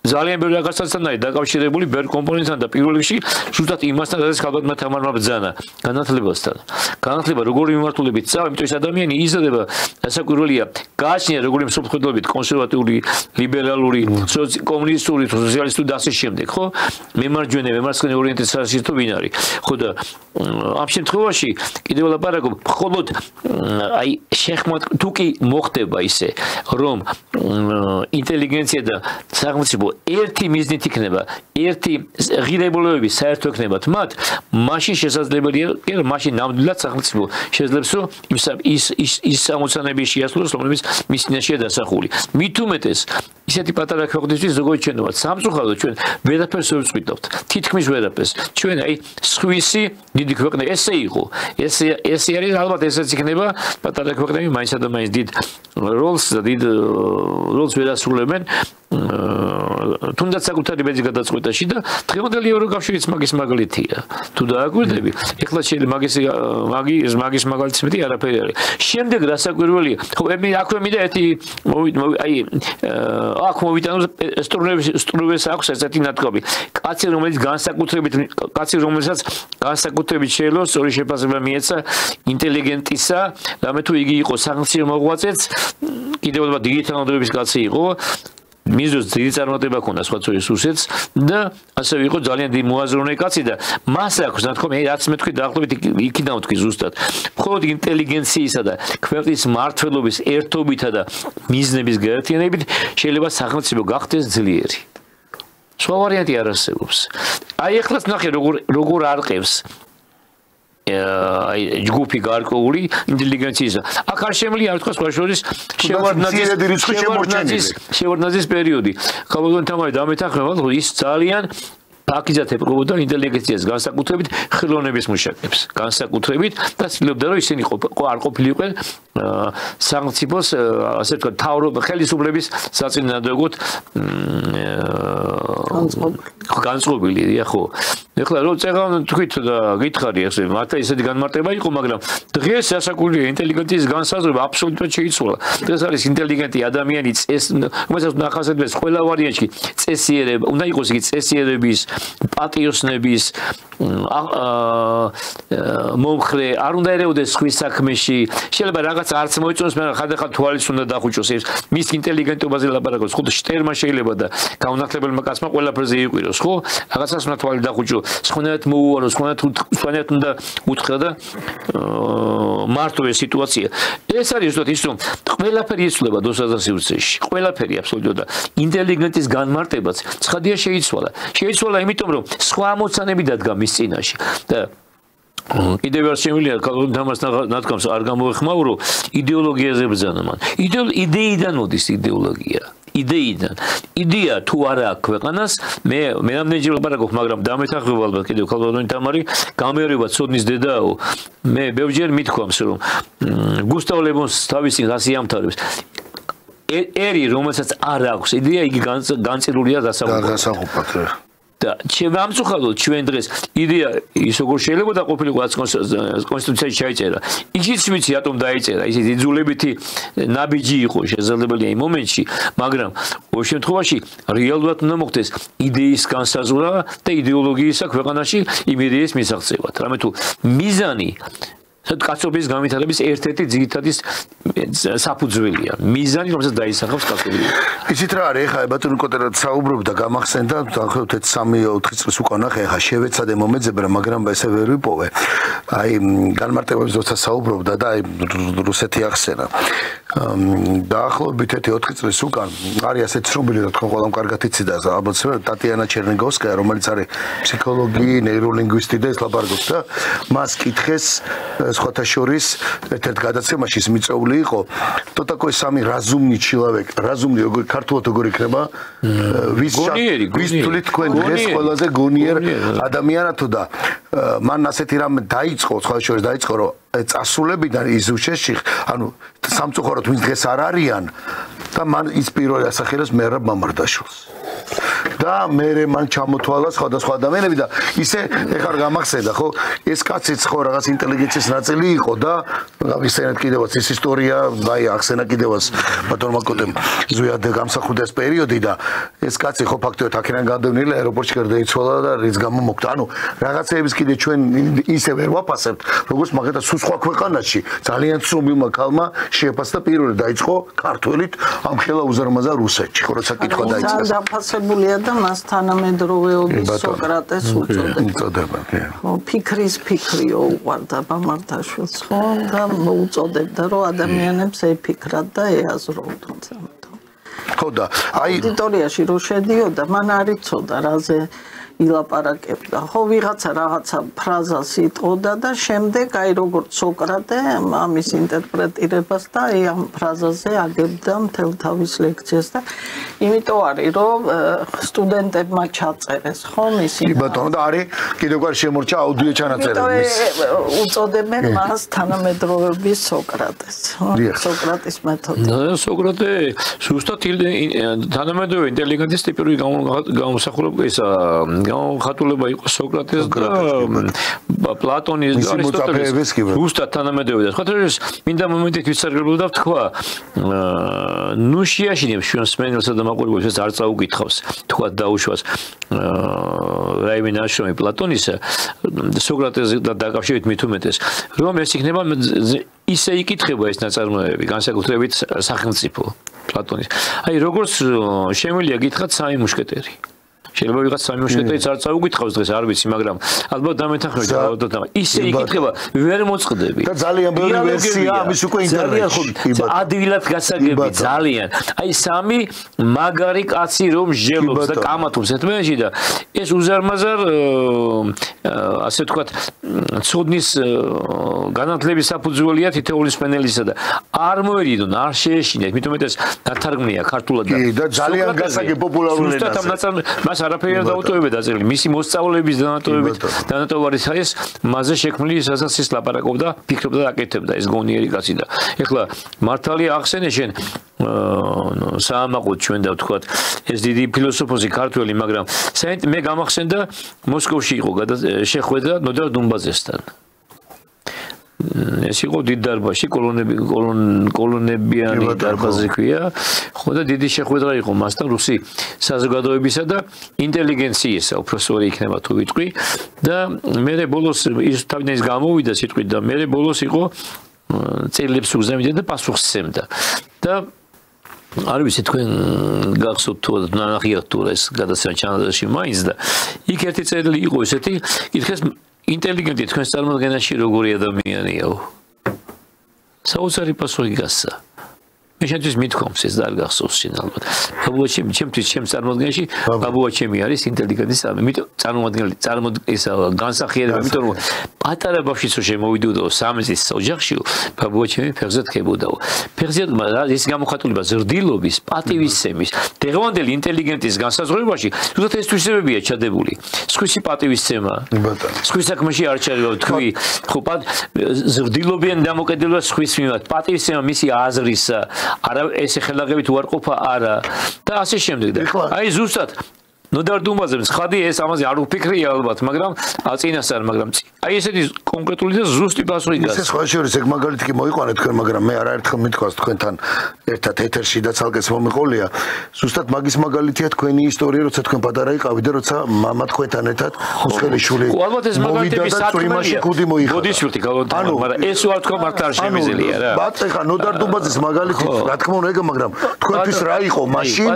ძალიან ბევრი რაღაცასთან არის დაკავშირებული ბევრ კომპონენტთან და პირველ რიგში ზუსტად იმასთან რაც ხალხმა თამარმა ბრძანა განათლებასთან განათლება როგორი მიმართულებით წავა იმიტომ ეს ადამიანი იზრდება რასაკვირველია გააჩნია როგორი მსოფლმხედველობით კონსერვატიული ლიბერალური კომუნისტური სოციალისტური და ასე შემდეგ ხო მემარჯვენე მემარცხენე ორიენტაციაში თუ ვინ არის ხო და ამ შემთხვევაში კიდევ ლაპარაკობ მხოლოდ აი შეხმოთ თუ კი მოხდება ისე რომ ინტელიგენცია და სახელმწიფო ერთი მიზნით იქნება, ერთი ღირებულებები საერთო იქნებათ მათ, მაშინ შესაძლებელია, რომ მაშინ ნამდვილად სახელმწიფო შეძლებს რომ ის ამოცანები შეასრულოს, რომლებიც მის წინაშეა დასახული. მით უმეტეს ისეთი პატარა ქვეყნისთვის როგორც ჩვენ ვართ, სამწუხაროდ ჩვენ ვერაფერს ვერ ვწყვიტავთ. თითქმის ვერაფერს. ჩვენ აი სხვისი დიდი ქვეყნა ესე იყო. ესე არის ალბათ ესეც იქნება პატარა ქვეყნები მაინც და მაინც დიდ როლს და დიდ როლს ვერ ასრულებენ. თუნდაც საკუთარი ბეძი გადაწყვეტაში და დღევანდელი ევროკავშირის მაგის მაგალითია. თუ დააკვირდები, ეხლა შეიძლება მაგის მაგალითის მეტი არაფერი არის. შემდეგ რასაკვირველია, ხო მე აქვე მინდა ერთი აი აქ მოვიტანოთ სტრუვეს აქვს ესეთი ნათქვამი. კაცი რომელსაც განსაკუთრებით შეიძლება სწორი შეფასება მიეცა ინტელიგენტისა, რამე თუ იგი იყო სახელმწიფო მოღვაწეც, კიდევ დიდი თანამდებობის კაცი იყო. მიზოს დიდი წარმატება ჰქონდა სხვა წურის რუსეთს და ასევე იყო ძალიან დიდი მოაზროვნე კაცი და მას აქვს ნათქვამი რაც მე თქვი დაახლოებით იქიდან ვთქვი ზუსტად მხოლოდ ინტელიგენციისა და ქვეყნის მმართველობის ერთობითა და მიზნების გაერთიანებით შეიძლება სახელმწიფო გახდეს ძლიერი სხვა ვარიანტი არ არსებობს აი ეხლაც ნახე როგორ არყევს აი ჯგუფი გარკვეული ინტელიგენციისა. აქ არ შემიძლია არ თქვა სხვა შორის შევარდნაძის პერიოდი. ხალხო თამარი დამეთანხმება, რომ ის ძალიან აკიძათ ეპყრობოდა ინტელიგენციას განსაკუთრებით ხელოვნების მუშაკებს. განსაკუთრებით და ცდილობდა რომ ისინი არ ყოფილიყვნენ სახელმწიფოს ასე ვთქვათ თავრობის ხელისუფლების საწინააღმდეგოდ განწყობილია ხო. ეხლა რო წეგან თქვით და გითხარი ესე მართლა ისეთი განმარტება იყო მაგრამ დღეს ასაკურია ინტელიგენციის განსაზღვრება აბსოლუტურად შეიცვალა დღეს არის ინტელიგენტი ადამიანი რომელსაც ნახასებდეს ყველა ვარიანტში წესიერება უნდა იყოს იგი წესიერების პატიოსნების მომხრე არ უნდა ერეოდეს ხვის საქმეში შეიძლება რაღაც არც მოიწონოს მაგრამ ხანდახან თვალის უნდა დახუჭოს მის ინტელიგენტობაზე ლაპარაკობს ხო შტერმა შეიძლება და გაუნახლებელმა კაცმა ყველაფერზე იყვიროს ხო რაღაცას უნდა თვალი დახუჭო სხვანაირად მოუაროს სხვანაირად უნდა უთხრა და მარტო ეს სიტუაცია ეს არის ზუსტად ის რომ ყველაფერი იცვლება დოსადა სივრცეში ყველაფერი აბსოლუტურად და ინტელიგენტის განმარტებაც ცხადია შეიცვალა იმიტომ რომ სხვა ამოცანები დადგა მის წინაშე და კიდევ არ შემიძლია თამას ნათქვამს არ გამოეხმაურო იდეოლოგიაზე ბრძანა მან იდეიდან მოდის იდეოლოგია იდეა თუ არა აქვს ქვეყანას მე რამდენჯერ ვაპარაკობ მაგრამ დამეთანხმება ალბათ კიდევ ქალბატონი თამარი გამეორება ცოდნის დედაო მე ბევრჯერ მithქვამს რომ გუსტავ ლემონს თავისი რასი ამთავრებს ერი რომელსაც არ აქვს იდეა იგი განწირულია დასახუპად და შემამწუხაროდ ჩვენ დღეს იდეა ის როგორ შეიძლება და ყოფილიყო კონსტიტუციაში ჩაიწერა ისიც ვიცი რატომ დაიწერა ისიც იძულებითი ნაბიჯი იყო შესაძლებელია იმ მომენტში მაგრამ ყოველ შემთხვევაში რეალურად უნდა მოხდეს იდეის განსაზღვრა და იდეოლოგიისა ქვეყანაში იმ იდეის მისაღწევად რამე თუ მიზანი კაცობრიობის განვითარების ერთ-ერთი ძირითადი საფუძველია. მიზანი, რომელსაც დაისახავს კაცობრიობა. იცით რა არის, ეხლა ბატონი კოტერა საუბრობდა, გამახსენდა, დაახლოებით 3-4 წლის უკვე ნახე, ეხლა შევეცადე მომეძებრა, მაგრამ ესე ვერ ვიპოვე. აი, განმარტებების როცა საუბრობდა და აი რუსეთი ახსენა. დაახლოებით 4 წლის უკან არის ასეთ ცნობილი, რა თქმა უნდა, ყველამ კარგად იცოდა, ალბათ ტატიანა ჩერნიგოვსკაია, რომელიც არის ფსიქოლოგი, ნეიროლინგვისტი და ეს ლაპარაკობს და მას კითხეს სხვათა შორის ერთ-ერთ გადაცემაში ის მიწეული იყო кто такой самый разумный человек разумный როგორ ქართულად როგორ იქნება ვის თვლით თქვენ დღეს ყველაზე გონიერ ადამიანად თუ და მან ასეთი რამე დაიწყო სხვა შორის დაიწყო რომ წასულებიდან იზუშეში ანუ სამწუხაროდ ვინც დღეს არ არიან და მან ის პირველი ასახელებს მერაბ მამარდაშვილს და მე მან ჩამოთვალა სხვადასხვა ადამიანები და ისე ეხარ გამახსენდა ხო ეს კაციც ხო რაღაც ინტელიგენციის ნაწილი იყო და ვისენად კიდევაც ეს ისტორია აი ახსენა კიდევაც ბატონმა კოტემ ზუსტად გამსახურდა ეს პერიოდი და ეს კაცი ხო ფაქტობრივად აქედან გადავნილი აეროპორტში გარდაიცვალა და რის გამო მოკვდა ანუ რაღაცეების კიდე ჩვენ ისე ვერ ვაფასებთ როგორც მაგათაც სხვა ქვეყანაში ძალიან ცნობილმა ქალმა შეფასდა პირველი დაიწყო ქართველით ამ ხელა უზარმაზარ რუსეთში ხო როცა კითხვა დაიწყეს და მას თანამედროვეობის სოკრატეს უწოდებდა. ხო, ფიქრიო უყვარდა მამარდაშვილს, ხო, და მოუწოდებდა, რომ ადამიანებს ეფიქრათ და ეაზროვდათ. ხო და აი აუდიტორიაში რო შედიოდა, მან არ იცოდა რაზე ილაპარაკებდა. ხო, ვიღაცა რაღაცა ფრაზას იტყოდა და შემდეგ აი როგორც სოკრატე ამის ინტერპრეტირებას და აი ამ ფრაზაზე აგებდა მთელ თავის ლექციას და იმიტომ არის რომ სტუდენტებმა ჩაწერეს ხო მისი კი ბატონო და არის კიდევ გვარ შემორჩა აუდიო ჩანაწერები მის უწოდებენ მას თანამედროვეობის სოკრატეს სოკრატის მეთოდი და სოკრატე ზუსტად თანამედროვე ინტელიგენციის ტიპური გამოსახულება ისა გამხატულება იყო სოკრატეს და პლატონის და არისტოტელეს ზუსტად თანამედროვე და სხვათა შორის მინდა მომენტით ვისარგებლო და ვთქვა ნუ შეაშინებს ჩვენ სმენელსა და მაყურებელს არ წაუკითხავს თქვა დაუშვას რაიმე ნაშრომი პლატონისა სოკრატეს და დაკავშირებით მით უმეტეს რომ ეს იქნება ისე იკითხება ეს ნაწარმოებები განსაკუთრებით სახელმწიფო პლატონის აი როგორც შემიძლია გითხრათ სამი მუშკეტერი შეიძლება ვიღაც სამი მუშკეტერიც არ წაუკითხავს დღეს არ ვიცი მაგრამ ალბათ დამეთანხმებით და ისე იკითხება ვერ მოწყდები და ძალიან ბევრი ვერსია ამის უკვე ინტერნეტში ადვილად გასაგები ძალიან აი სამი მაგარი კაცი რომ ჟელობს და კამათობს ერთმანეთში და ეს უზარმაზარ ასე ვთქვათ ცოდნის განათლების საფუძველია თითოეული სპენელისა და არ მოერიდონ არ შეეშინეთ მით უმეტეს დათარგმნია ქართულად და ძალიან გასაგები პოპულარული ენაზე არაფერი არ დაუტოვებდა დაწერილი მისი მოსწავლეების დანატოვარი ეს მასზე შექმნილი სასაც ის ლაპარაკობდა ფიქრობდა და აკეთებდა ეს გონიერი კაცი და ეხლა მართალია ახსენე შენ საამაყოდ ჩვენ და ვთქვათ ეს დიდი ფილოსოფოსი ქართველი მაგრამ მე გამახსენდა მოსკოვში იყო შეხვედრა ნოდარ დუმბაძესთან ეს იყო დიდ დარბაზში კოლონებიანი დარბაზი ქვია ხო და დიდი შეხვედრა იყო მასთან რუსი საზოგადოებისა და ინტელიგენციისა უფროსორი იქნება თუ ვიტყვი და მე ბოლოს ის თავიდან გამოვიდა სიტყვით და მე ბოლოს იყო წერილებს უგზავნიდა და პასუხს სცემდა და არ ვიცი თქვენ გახსოვთ თუ ნახიათ თუ ეს გადაცემა ჩანადაში მაინც და იქ ერთი წერილი იყო ესეთი კითხეს ინტელიგენტი თქვენს წარმოდგენაში როგორი ადამიანიაო საოცარი პასუხი გასცა მე შენთვის მithქვამს ეს და არ გახსოვს შენ ალბათ ბაბუაჩემი ჩემთვის ჩემს წარმოდგენაში ბაბუაჩემი არის ინტელიგენტის ამიტომ წარმოადგენელი ისა განსახიერება იმიტომ რომ პატარა ბავშვიც რო შემოვიდოდაო 3 წლის ოჯახში ბაბუაჩემი ფეხზე თხებოდაო ფეხზე ის გამოხატულება ზრდილობის პატივისცემის დღევანდელი ინტელიგენტის განსაზღვრებაში თუნდაც ეს თვისებებია ჩადებული სხვისი პატივისცემა სხვის საქმეში არ ჩადება თქვი ხო ზრდილობიან დამოკიდებულება სხვის მიმართ პატივისცემა მისი აზრისა არა ეს ხელაღებით უარყოფა არა და ასე შემდეგ და აი ზუსტად ნოდარ დუმბაძემ ხადი ეს ამაზე არ უფიქრია ალბათ, მაგრამ აწინასწარ, მაგრამ აი ესეთი კონკრეტული და ზუსტი პასუხი გას. ეს სხვა შორის ეგ მაგალითი კი მოიყვანეთ თქვენ, მაგრამ მე არაერთხელ მithქვას თქვენთან ერთად ეთერში და ცალკეც მომიყოლია. ზუსტად მაგის მაგალითია თქვენი ისტორია, როცა თქვენ პატარა იყავით და როცა მამა თქვენთან ერთად მუსხელიშვილი ალბათ ეს მაგალითები საქმეა. ბოდიშვილი გალონტანი, მაგრამ ეს ვარ თქვა მართლა არ შემიძლია რა. ბატონო, ხა ნოდარ დუმბაძის მაგალითი რა თქმა უნდა ეგ, მაგრამ თქვენთვის რა იყო მაშინ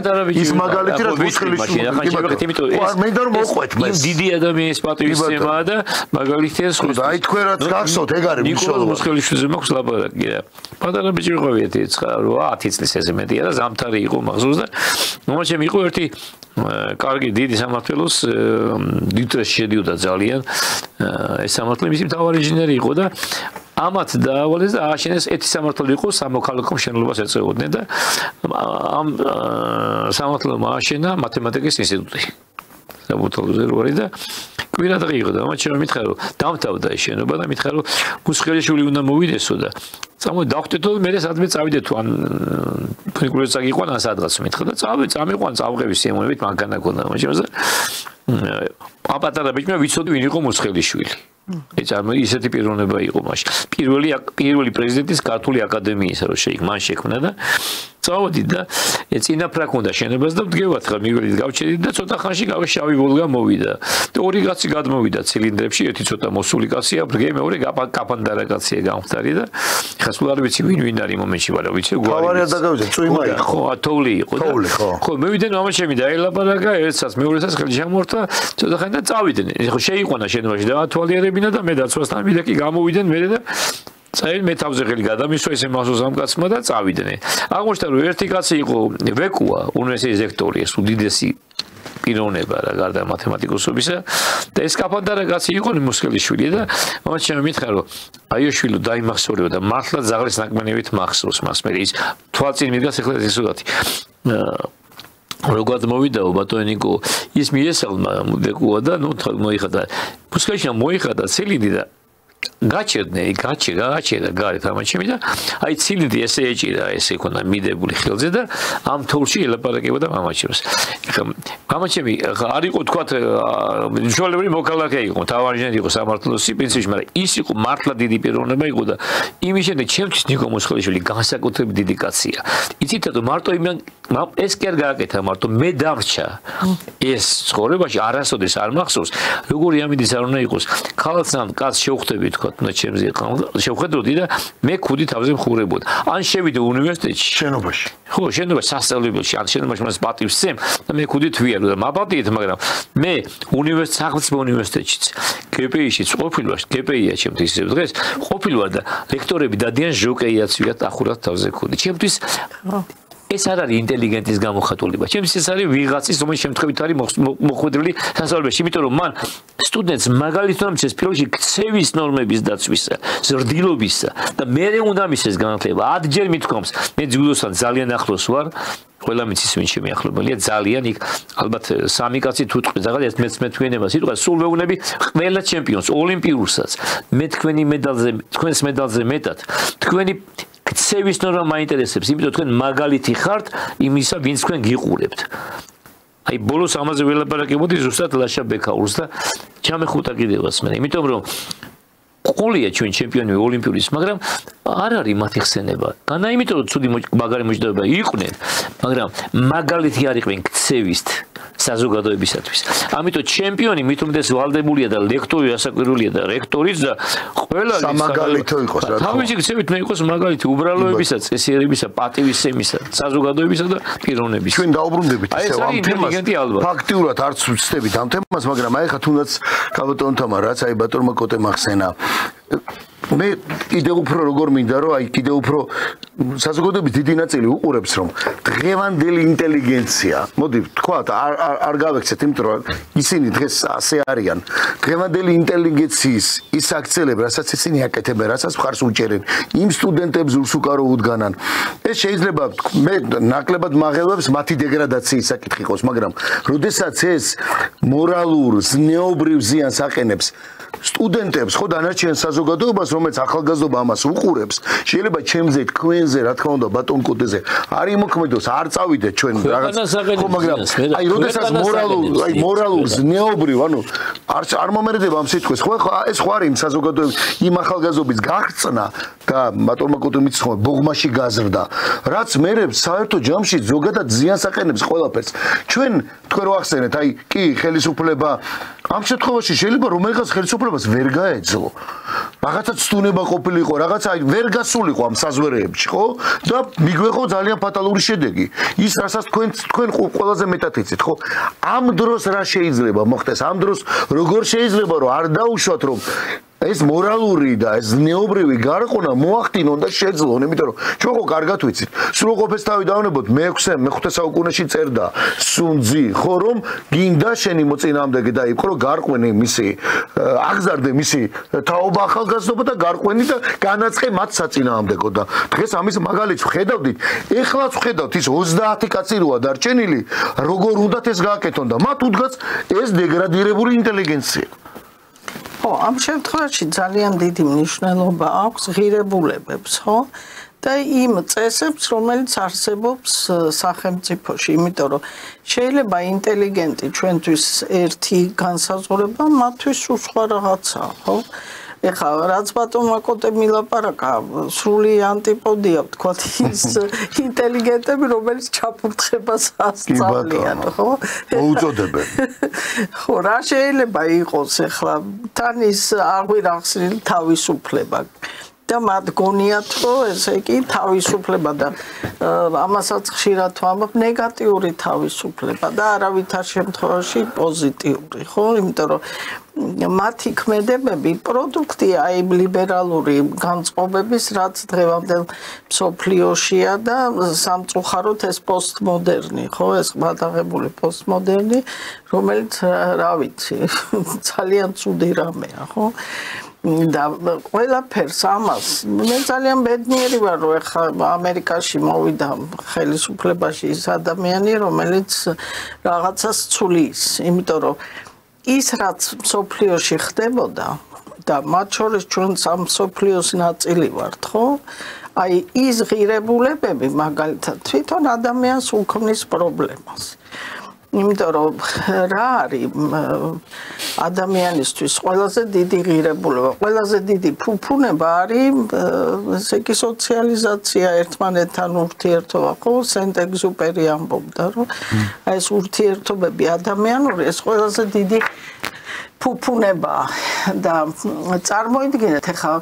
ის მაგალითი რა მუსხელიშვილი. მე და რომ მოყვეთ მე. იმ დიდი ადამიანის პატივისცემაა და მაგალითია სხვა. აი თქვენ რაც გახსოვთ, ეგ არის ნიკოლოზ მუსხელიშვილზე მაქვს ლაპარაკი რა. პატარა ბიჭი ყოფიეთ 9-10 წლის ესე მეტია და ზამთარი იყო მახსოვს და მომაჩემ იყო ერთი კარგი დიდი სამართლოს დიტრეს შედიოდა ძალიან ეს სამართლო მისი მთავარი ინჟინერი იყო და ამათ დაავალეს და ააშენეს ერთი სამართლო იყო სამოქალაქო მშენებლობას ეწეოდნენ და ამ სამართლომ ააშენა მათემატიკის ინსტიტუტი საბუთალოზე რო არის და კვირა დღეიღო და ამაჩემ მითხრა რომ დამთავრდა ეს შენობა და მითხრა რომ მუსხელიშვილი უნდა მოვიდესო და წამოდი დავხვდეთო მე სადმე წავიდეთ თუ ან ფიქრობ წაგიყვან ან სადღაც მითხრა და წამიყვან წავღების სიამოვნებით მაგანა ქონდა ამაჩემ და პაპატარა ბიჭმა ვიცოდი ვინ იყო მუსხელიშვილი ეს ისეთი პიროვნება იყო მაშინ პირველი პრეზიდენტის ქართული აკადემიისა რო შეიქმნა მან შექმნა და წავედით და წინაფრაკ უნდა შენებას და ვდგევათ ხა მიგველით გავჩედით და ცოტა ხანში შავი ვოლგა მოვიდა და ორი კაცი გადმოვიდა ცილინდრებში ერთი ცოტა მოსული კაცია ბრგე მეორე კაფანდარა კაცია გამხდარი და ხა სულ არ ვიცი ვინ არის მომენტში მაგრამ ვიცი გვარი დაგავიძე წვიმა იყო ხო თოვლი იყო და ხო მევიდნენ მამაჩემი დაელაპარაკა ერთსაც მეორესაც ხელი შემორთა ცოტა ხანი და წავიდნენ ხო შეიყვანა შენობაში და ათვალიერებინა და მე დაცვასთან მივიდა კი გამოვიდნენ მე და წაი მე თავზე ხელი გადამისვა ესე მასოს ამ კაცმა და წავიდნენ. აღმოჩნდა რომ ერთი კაცი იყო ვეკუა უნივერსიტეტის რექტორი, ეს უდიდესი პიროვნება რა გარდა მათემატიკოსობისა და ეს კაფანდარა კაცი იყო მუსხელიშვილი და მომაჩემ მითხრა რომ აიოშვილო დაიმახსოვრეო და მართლა ზაღლის ნაკმენივით მახსოვს მას მე ის თვალწინ მიდგას ეხლა ეს ისოდათი როგორც მოვიდაო ბატონიკო ის მიესალმა ვეკუა და ნუ მოიხადა მუსხელიშვილმა მოიხადა ცილინდი და გაჩერდა გარეთ ამაჩემი და აი ცილინდრი ესე ეჭირა ესე ქონა მიდებული ხელზე და ამ თოლში ელაპარაკებოდა მამაჩემს. ეხლა მამაჩემი არ იყო თქვა ჩვეულებრივი მოქალაქე იყო, თავარიჟანი იყო სამართლოსი პრინციპში, მაგრამ ის იყო მართლა დიდი პიროვნება იყო და იმის შემდეგ ჩემთვის ნიკო მუსხელიშვილი განსაკუთრებით დიდი კაცია. იცით რომ მარტო იმან ეს კი არ გააკეთა მარტო მე დამრჩა ეს ცხოვრებაში არასოდეს არ მახსოვს როგორი ამინდის არ უნდა იყოს ქალაცნამ კაც შევხვდები თქვა და ჩემზე შევხედროდი და მე ქუდი თავზე მხურებოდა ან შევიდე უნივერსიტეტში შენობაში ხო შენობაში სასწავლებელში ან შენობაში მას პატივს წემ და მე ქუდი თვიარ და მაპატიეთ მაგრამ მე სახელმწიფო უნივერსიტეტშიც KPI-შიც ყოფილვარ KPI-ია ჩემთვის ისევ დღეს ყოფილვარ და ლექტორები დადიან ჟოკეიაც ვიათ ახურად თავზე ქუდი ჩემთვის ეს არ არის ინტელიგენტის გამოხატულება. ჩემთვის ეს არის ვიღაცის რომელიც შემთხვევით არის მოხვედრილი სასწავლებელში, იმიტომ რომ მან სტუდენტს მაგალითად მისცეს ფილოლოგიაში ქცევის ნორმების დაცვისა, ზრდილობისა და მე უნდა მისცეს განათლება. 10 ჯერ მithქვამს, მე ძიუდოსთან ძალიან ახლოს ვარ. ყველა მიცის ვინ შემიახლებელია ძალიან იქ ალბათ სამი კაცი თუ ტყვი ზაღად ეს მეც მეთქვენება სიტყვა სულ ვეუბნები ყველა ჩემპიონს ოლიმპიურსაც მე თქვენს მედალზე მეტად თქვენი ქცევის ნორმა მაინტერესებს იმიტომ თქვენ მაგალითი ხართ იმისა ვინც თქვენ გიყურებთ აი ბოლოს ამაზე ველაპარაკებოდი ზუსტად ლაშა ბექაურს და ჩამეხუტა კიდევაც მე იმიტომ რომ ყოლია ჩვენ ჩემპიონი ოლიმპიურის მაგრამ არ არის მათი ხსენება. განა იმიტომ რომ ცუდი მაგარი მოჭიდოება იყვნენ, მაგრამ მაგალითი არ იყვნენ ქცევით საზოგადოებისათვის. ამიტომ ჩემპიონი მით უმეტეს ვალდებულია და ლექტორი ასაკვირველია და რექტორიც და ყველა სამაგალითო იყოს რა. თავისი ქცევით მე იყოს მაგალითი უბრალოებისა, წესიერებისა, პატივისცემისა, საზოგადოებისა და პიროვნების. ჩვენ დაუბრუნდებით ისევ ამ თემას. ფაქტიურად არც ვცდებით ამ თემას, მაგრამ აი ხა თუნდაც კაბატონთამა რაც აი ბატონმა კოტემ ახსენა მე კიდევ უფრო როგორ მინდა რომ აი კიდევ უფრო საზოგადოების დიდი ნაწილი უყურებს რომ დღევანდელი ინტელიგენცია მოდი თქვათ არ გავექცეთ იმიტომ რომ ისინი დღეს ასე არიან დღევანდელი ინტელიგენციის ის აქცელები რასაც ისინი აკეთებენ რასაც მხარს უჭერენ იმ სტუდენტებს უსუკარო უდგანან ეს შეიძლება მე ნაკლებად მაღელვებს მათი დეგრადაციის საკითხი იყოს მაგრამ როდესაც ეს მორალურ ზნეობრივ ზიანს აყენებს სტუდენტებს ხო დანარჩენ საზოგადოებას რომელიც ახალგაზრდობა ამას უყურებს შეიძლება ჩემზე თქვენზე რა თქმა უნდა ბატონ კოტეზე არ იმოქმედოს არ წავიდეთ ჩვენ რაღაც ხო მაგრამ აი როდესაც მორალურ ზნეობრივ ანუ არ მომერდება ამ სიტყვას ხო ეს ხო არის იმ საზოგადოების იმ ახალგაზრდობის გაღწნა და ბატონმა კოტემ იცხოვა ბოღმაში გაზრდა რაც მერებს საერთო ჯამში ზოგადად ზიანს აყენებს ყველაფერს ჩვენ თქვენ რო ახსენეთ აი კი ხელისუფლება ამ შემთხვევაში შეიძლება რომელიღაც ხელისუფლებას ვერ გაეძლო რაღაცა ცდუნება ყოფილიყო რაღაცა ვერ გასულიყო ამ საზვერეებში ხო და მიგვეღო ძალიან ფატალური შედეგი ის რასაც თქვენ ყველაზე მეტად იცით ხო ამ დროს რა შეიძლება მოხდეს ამ დროს როგორ შეიძლება რომ არ დაუშვათ რომ ეს მორალური და ეს ზნეობრივი გარყონა მოახდინონ და შეძლონ, იმიტომ რომ ჩვენ ხო კარგად ვიცით. სრულყოფეს თავი დავნებოთ მე-5 საუკუნეში წერდა სუნძი, ხო რომ გინდა შენი მოწინააღმდეგე დაიპყრო, გარყვენი მისი აღზარდე მისი თაობა ახალგაზრდობა და გარყვენი და განაცხე მათ საწინააღმდეგო და დღეს ამის მაგალითს ვხედავდით. ეხლაც ვხედავთ ის 30 კაცი როა დარჩენილი, როგორ უნდათ ეს გააკეთონ და მათ უდგას ეს დეგრადირებული ინტელიგენცია. ამ შემთხვევაში ძალიან დიდი მნიშვნელობა აქვს ღირებულებებს, ხო? და იმ წესებს, რომელიც არსებობს სახელმწიფოში, იმიტომ რომ შეიძლება ინტელიგენტი ჩვენთვის ერთი განსაზღვრება, მათთვის სხვა რაღაცა, ხო? ეხლა რაც ბატონმა კოტემ ილაპარაკა, სრული ანტიპოდია, ვთქვათ, ის ინტელიგენტები, რომელიც ჩაფურთხებას ასწავლიან, ხო? მოუწოდებენ. ხო, რა შეიძლება იყოს ეხლა თან ის აღვირახსნილი თავისუფლება. და მათ გონიათ, რომ ესე იგი თავისუფლება და ამასაც ხშირად ვამბობ ნეგატიური თავისუფლება და არავითარ შემთხვევაში პოზიტიური, ხო? იმიტომ რომ მათი ქმედებები პროდუქტია აი ლიბერალური განწყობების, რაც დღევანდელ მსოფლიოშია და სამწუხაროდ ეს პოსტმოდერნი, ხო, ეს გადაღებული პოსტმოდერნი, რომელიც რა ვიცი, ძალიან ცუდი რამეა, ხო? და ყველაფერს ამას მე ძალიან ბედნიერი ვარ რომ ეხლა ამერიკაში მოვიდა ხელისუფლებაში ის ადამიანი რომელიც რაღაცას ცulis იმიტომ რომ ის რაც სოფლიოში ხდებოდა და მათ შორის ჩვენ სამ სოფლიოს ნაწილი ვართ ხო აი ის ღირებულებები მაგალითად თვითონ ადამიანს უქმნის პრობლემას იმიტომ რომ რა არის ადამიანისთვის ყველაზე დიდი ღირებულება, ყველაზე დიდი ფუფუნება არის ესე იგი სოციალიზაცია, ერთმანეთთან ურთიერთობა, ხო, სენტ-ეგზუპერი ამბობდა, რომ აი ეს ურთიერთობები ადამიანური ეს ყველაზე დიდი ფუფუნება და წარმოიდგინეთ ახლა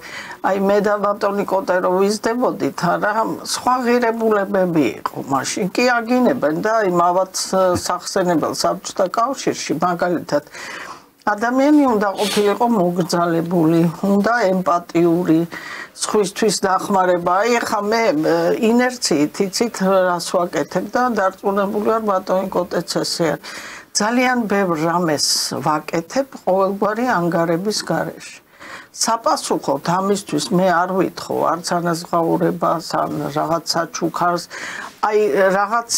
აი მე და ბატონი კოტე რო ვიზდებოდით რა სხვა ღირებულებები იყო მაშინ კი აგინებენ და აი მავაც სახსენებელ საბჭოთა კავშირში მაგალითად ადამიანი უნდა ყოფილიყო მოგრძალებული, უნდა ემპათიური, სხვისთვის დახმარება. აი ახლა მე ინერციით იცით რას ვაკეთებ და დარწმუნებული ვარ ბატონი კოტეც ესე არის. ძალიან ბევრ რამეს ვაკეთებ ყოველგვარი ანგარების გარეშე. საპასუხოდ ამისთვის მე არ ვითხოვ არც ანაზღაურებას, ან რაღაც საჩუქარს, აი რაღაც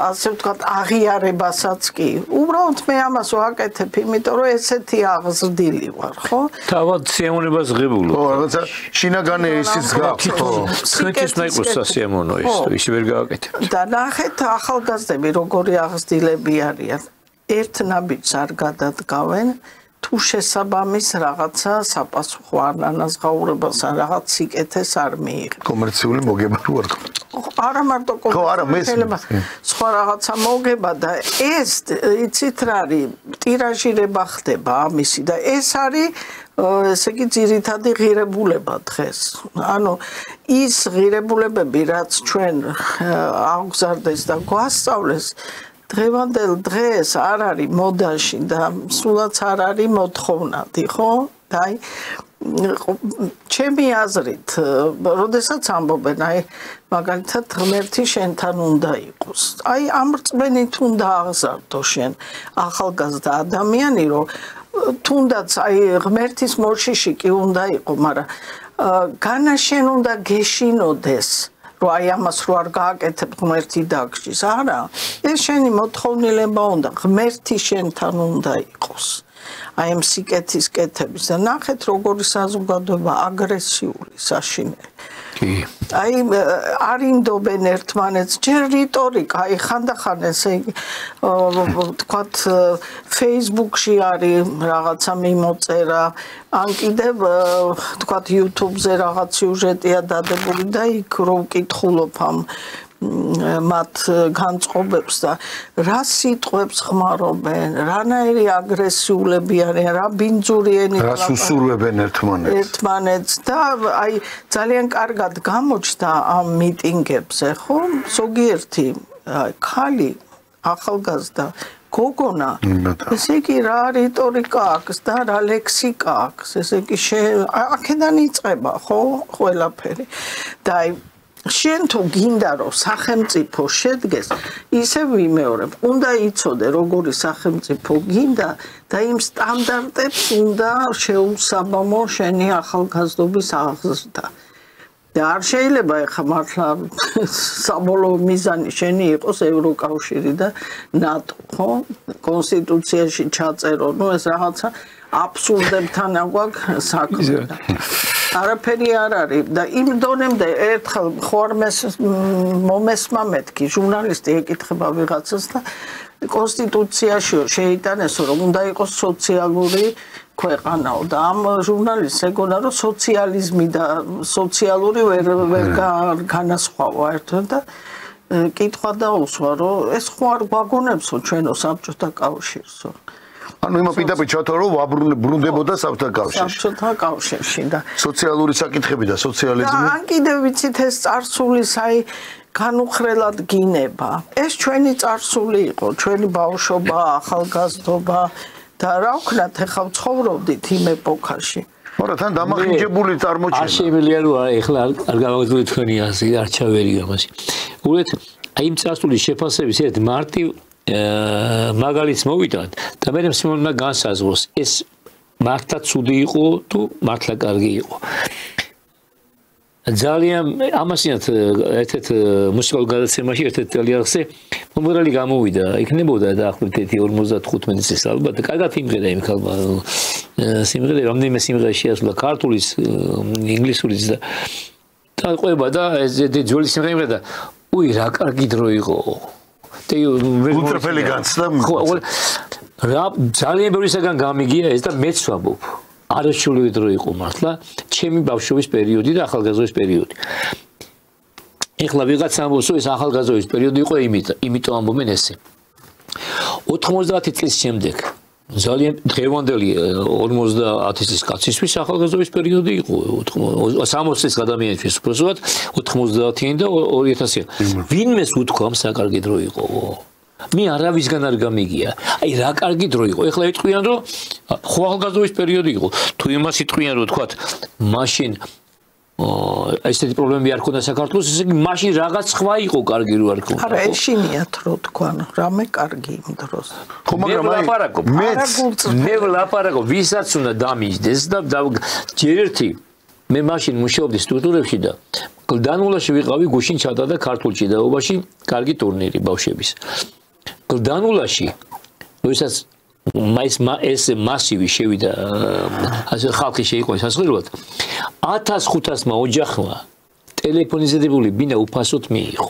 ასე ვთქვათ აღიარებასაც კი. უბრალოდ მე ამას ვაკეთებ, იმიტომ რომ ესეთი აღზრდილი ვარ, ხო? თავად სიამონებას ღებულობ. ხო, რაღაცა შინაგანი ისიც გაქვს, ხო. თქვენთვის მაიყვეს სასიამოვნო ის, ის ვერ გააკეთებ. და ნახეთ ახალგაზრდები როგორი აღზრდილები არიან. ერთ ნაბიჯს არ გადადგავენ. თუ შესაბამის რაღაცა საპასუხო ანაზღაურებას ან რაღაც სიკეთეს არ მიიღებს. კომერციული მოგება რო არ გქონდა. არა მარტო კომერციული, სხვა რაღაცა მოგება და ეს იცით რა არის, ტირაჟირება ხდება ამისი და ეს არის ესე იგი ძირითადი ღირებულება დღეს. ანუ ის ღირებულებები, რაც ჩვენ აღგზარდეს და გვასწავლეს დღევანდელ დღეს არ არის მოდაში და სულაც არ არის მოთხოვნადი, ხო? და აი ჩემი აზრით, როდესაც ამბობენ, აი მაგალითად ღმერთი შენთან უნდა იყოს. აი ამ რწმენით უნდა აღზარდო შენ ახალგაზრდა ადამიანი, რომ თუნდაც აი ღმერთის მოშიში კი უნდა იყო, მაგრამ განა შენ უნდა გეშინოდეს. აი ამას რო არ გააკეთებ ღმერთი დაგჭის არა ეს შენი მოთხოვნილება უნდა ღმერთი შენთან უნდა იყოს აი ამ სიკეთის კეთების და ნახეთ როგორი საზოგადოება აგრესიული საშინელი აი არინდობენ ერთმანეთს ჯერ რიტორიკა აი ხანდახან ესე თქვათ Facebook-ში არის რაღაცა მიმოწერა ან კიდევ თქვათ YouTube-ზე რაღაც სიუჟეტია დადებული და იქ რო ვკითხულობ ამ მათ განწყობებს და რა სიტყვებს ხმარობენ, რანაირი აგრესიულები არიან, რა ბინძური ენით რას უსურვებენ ერთმანეთს და აი ძალიან კარგად გამოჩნდა ამ მიტინგებზე, ხო? ზოგიერთი ხალი ახალგაზრდა გოგონა ესე იგი რა რიტორიკა აქვს და რა ლექსიკა აქვს, ესე იგი აქედან იწყება, ხო, ყველაფერი და აი შენ თუ გინდა რომ სახელმწიფო შედგეს ისე ვიმეორებ უნდა იცოდე როგორი სახელმწიფო გინდა და იმ სტანდარტებს უნდა შეუსაბამო შენი ახალგაზრდობის აღზრდა და არ შეიძლება ეხა მართლა საბოლოო მიზანი შენი იყოს ევროკავშირი და ნატო ხო კონსტიტუციაში ჩაწერო ნუ ეს რაღაცა აბსურდებთან აგვაქვს საქმე არაფერი არ არის და იმ დონემდე ერთხელ ხوارმეს მომესმა მეთქი ჟურნალისტი ეკითხება ვიღაცას და კონსტიტუციაში შეიტანესო რომ უნდა იყოს სოციალური ქვეყანაო და ამ ჟურნალისტს ეგონა რომ სოციალიზმი და სოციალური ვერ განასხვავა ერთად და კითხვა დაუსვა რომ ეს ხო არ გვაგონებსო ჩვენო საბჭოთა კავშირსო ანუ იმაპირდაპირ ჩათო რომ ვაბრუნდებოდა საბჭოთა კავშირში. საბჭოთა კავშირში და სოციალური საკითხები და სოციალიზმი. ან კიდევ ვიცით ეს წარსულის აი განუხრელად გინება. ეს ჩვენი წარსული იყო, ჩვენი ბავშვობა, ახალგაზრდობა და რა ვქნათ ახლა ცხოვრობდით იმ ეპოქაში. მაგრამ თან დამახინჯებული წარმოჩენა. არ შემიძლია რომ ეხლა არ გავაგზავნოთ თქვენი აზრი, არ ჩავერიო ამაში. უბრალოდ აი იმ წარსულის შეფასების ერთ მარტივ მაგალითს მოვიტანთ და მე სიმონმა განსაზღვროს ეს მართლა ცუდი იყო თუ მართლა კარგი იყო ძალიან ამასინათ ერთ-ერთ მუსიკალურ გადაცემაში ერთ-ერთ ტელეარხზე მომღერალი გამოვიდა იქნებოდა დაახლოებით 55 წლის ალბათ კარგად იმღერა იმ ხალხმა სიმღერა რამდენიმე სიმღერა შეასრულა ქართულის ინგლისურიც და ყვება და ეს ძველი სიმღერა და უი რა კარგი დრო იყო უტრფელი განცდა რა ძალიან ბევრისაგან გამიგია ეს და მეც ვამბობ არაჩვეული დრო იყო მართლა ჩემი ბავშვობის პერიოდი და ახალგაზრდობის პერიოდი ეხლა ვიღაც ამბობს რომ ეს ახალგაზრდობის პერიოდი იყო იმიტომ ამბობენ ესე 90 წლის შემდეგ ძალიან დღევანდელი 50 წლის კაცისთვის ახალგაზრდობის პერიოდი იყო 60 წლის ადამიანისთვის უბრალოდ 90-იანი და 2000-იანი ვინმეს უთქვამს რა კარგი დრო იყო მე არავისგან არ გამიგია აი რა კარგი დრო იყო ეხლა იტყვიან რომ ხო ახალგაზრდობის პერიოდი იყო თუ იმას იტყვიან რომ თქვათ მაშინ ესეთი პრობლემები არ ქონდა საქართველოს ესე იგი მაშინ რაღაც სხვა იყო კარგი რო არ ქონდა არა ეშინიათ რო თქვან რამე კარგი იმ დროს ხო მაგრამ მე ვლაპარაკობ ვისაც უნდა დამიჯდეს და ჯერ ერთი მე მაშინ მუშაობდი სტუდიებში და გლდანულაში ვიყავი გუშინ ჩატა და ქართულში დაობაში კარგი ტურნირი ბავშვების გლდანულაში როდესაც ეს მასივი შევიდა ასე ხალხი შეიყო სასწრაფოდ 1500-მა ოჯახმა ტელეფონიზებული ბინა უფასოდ მიიღო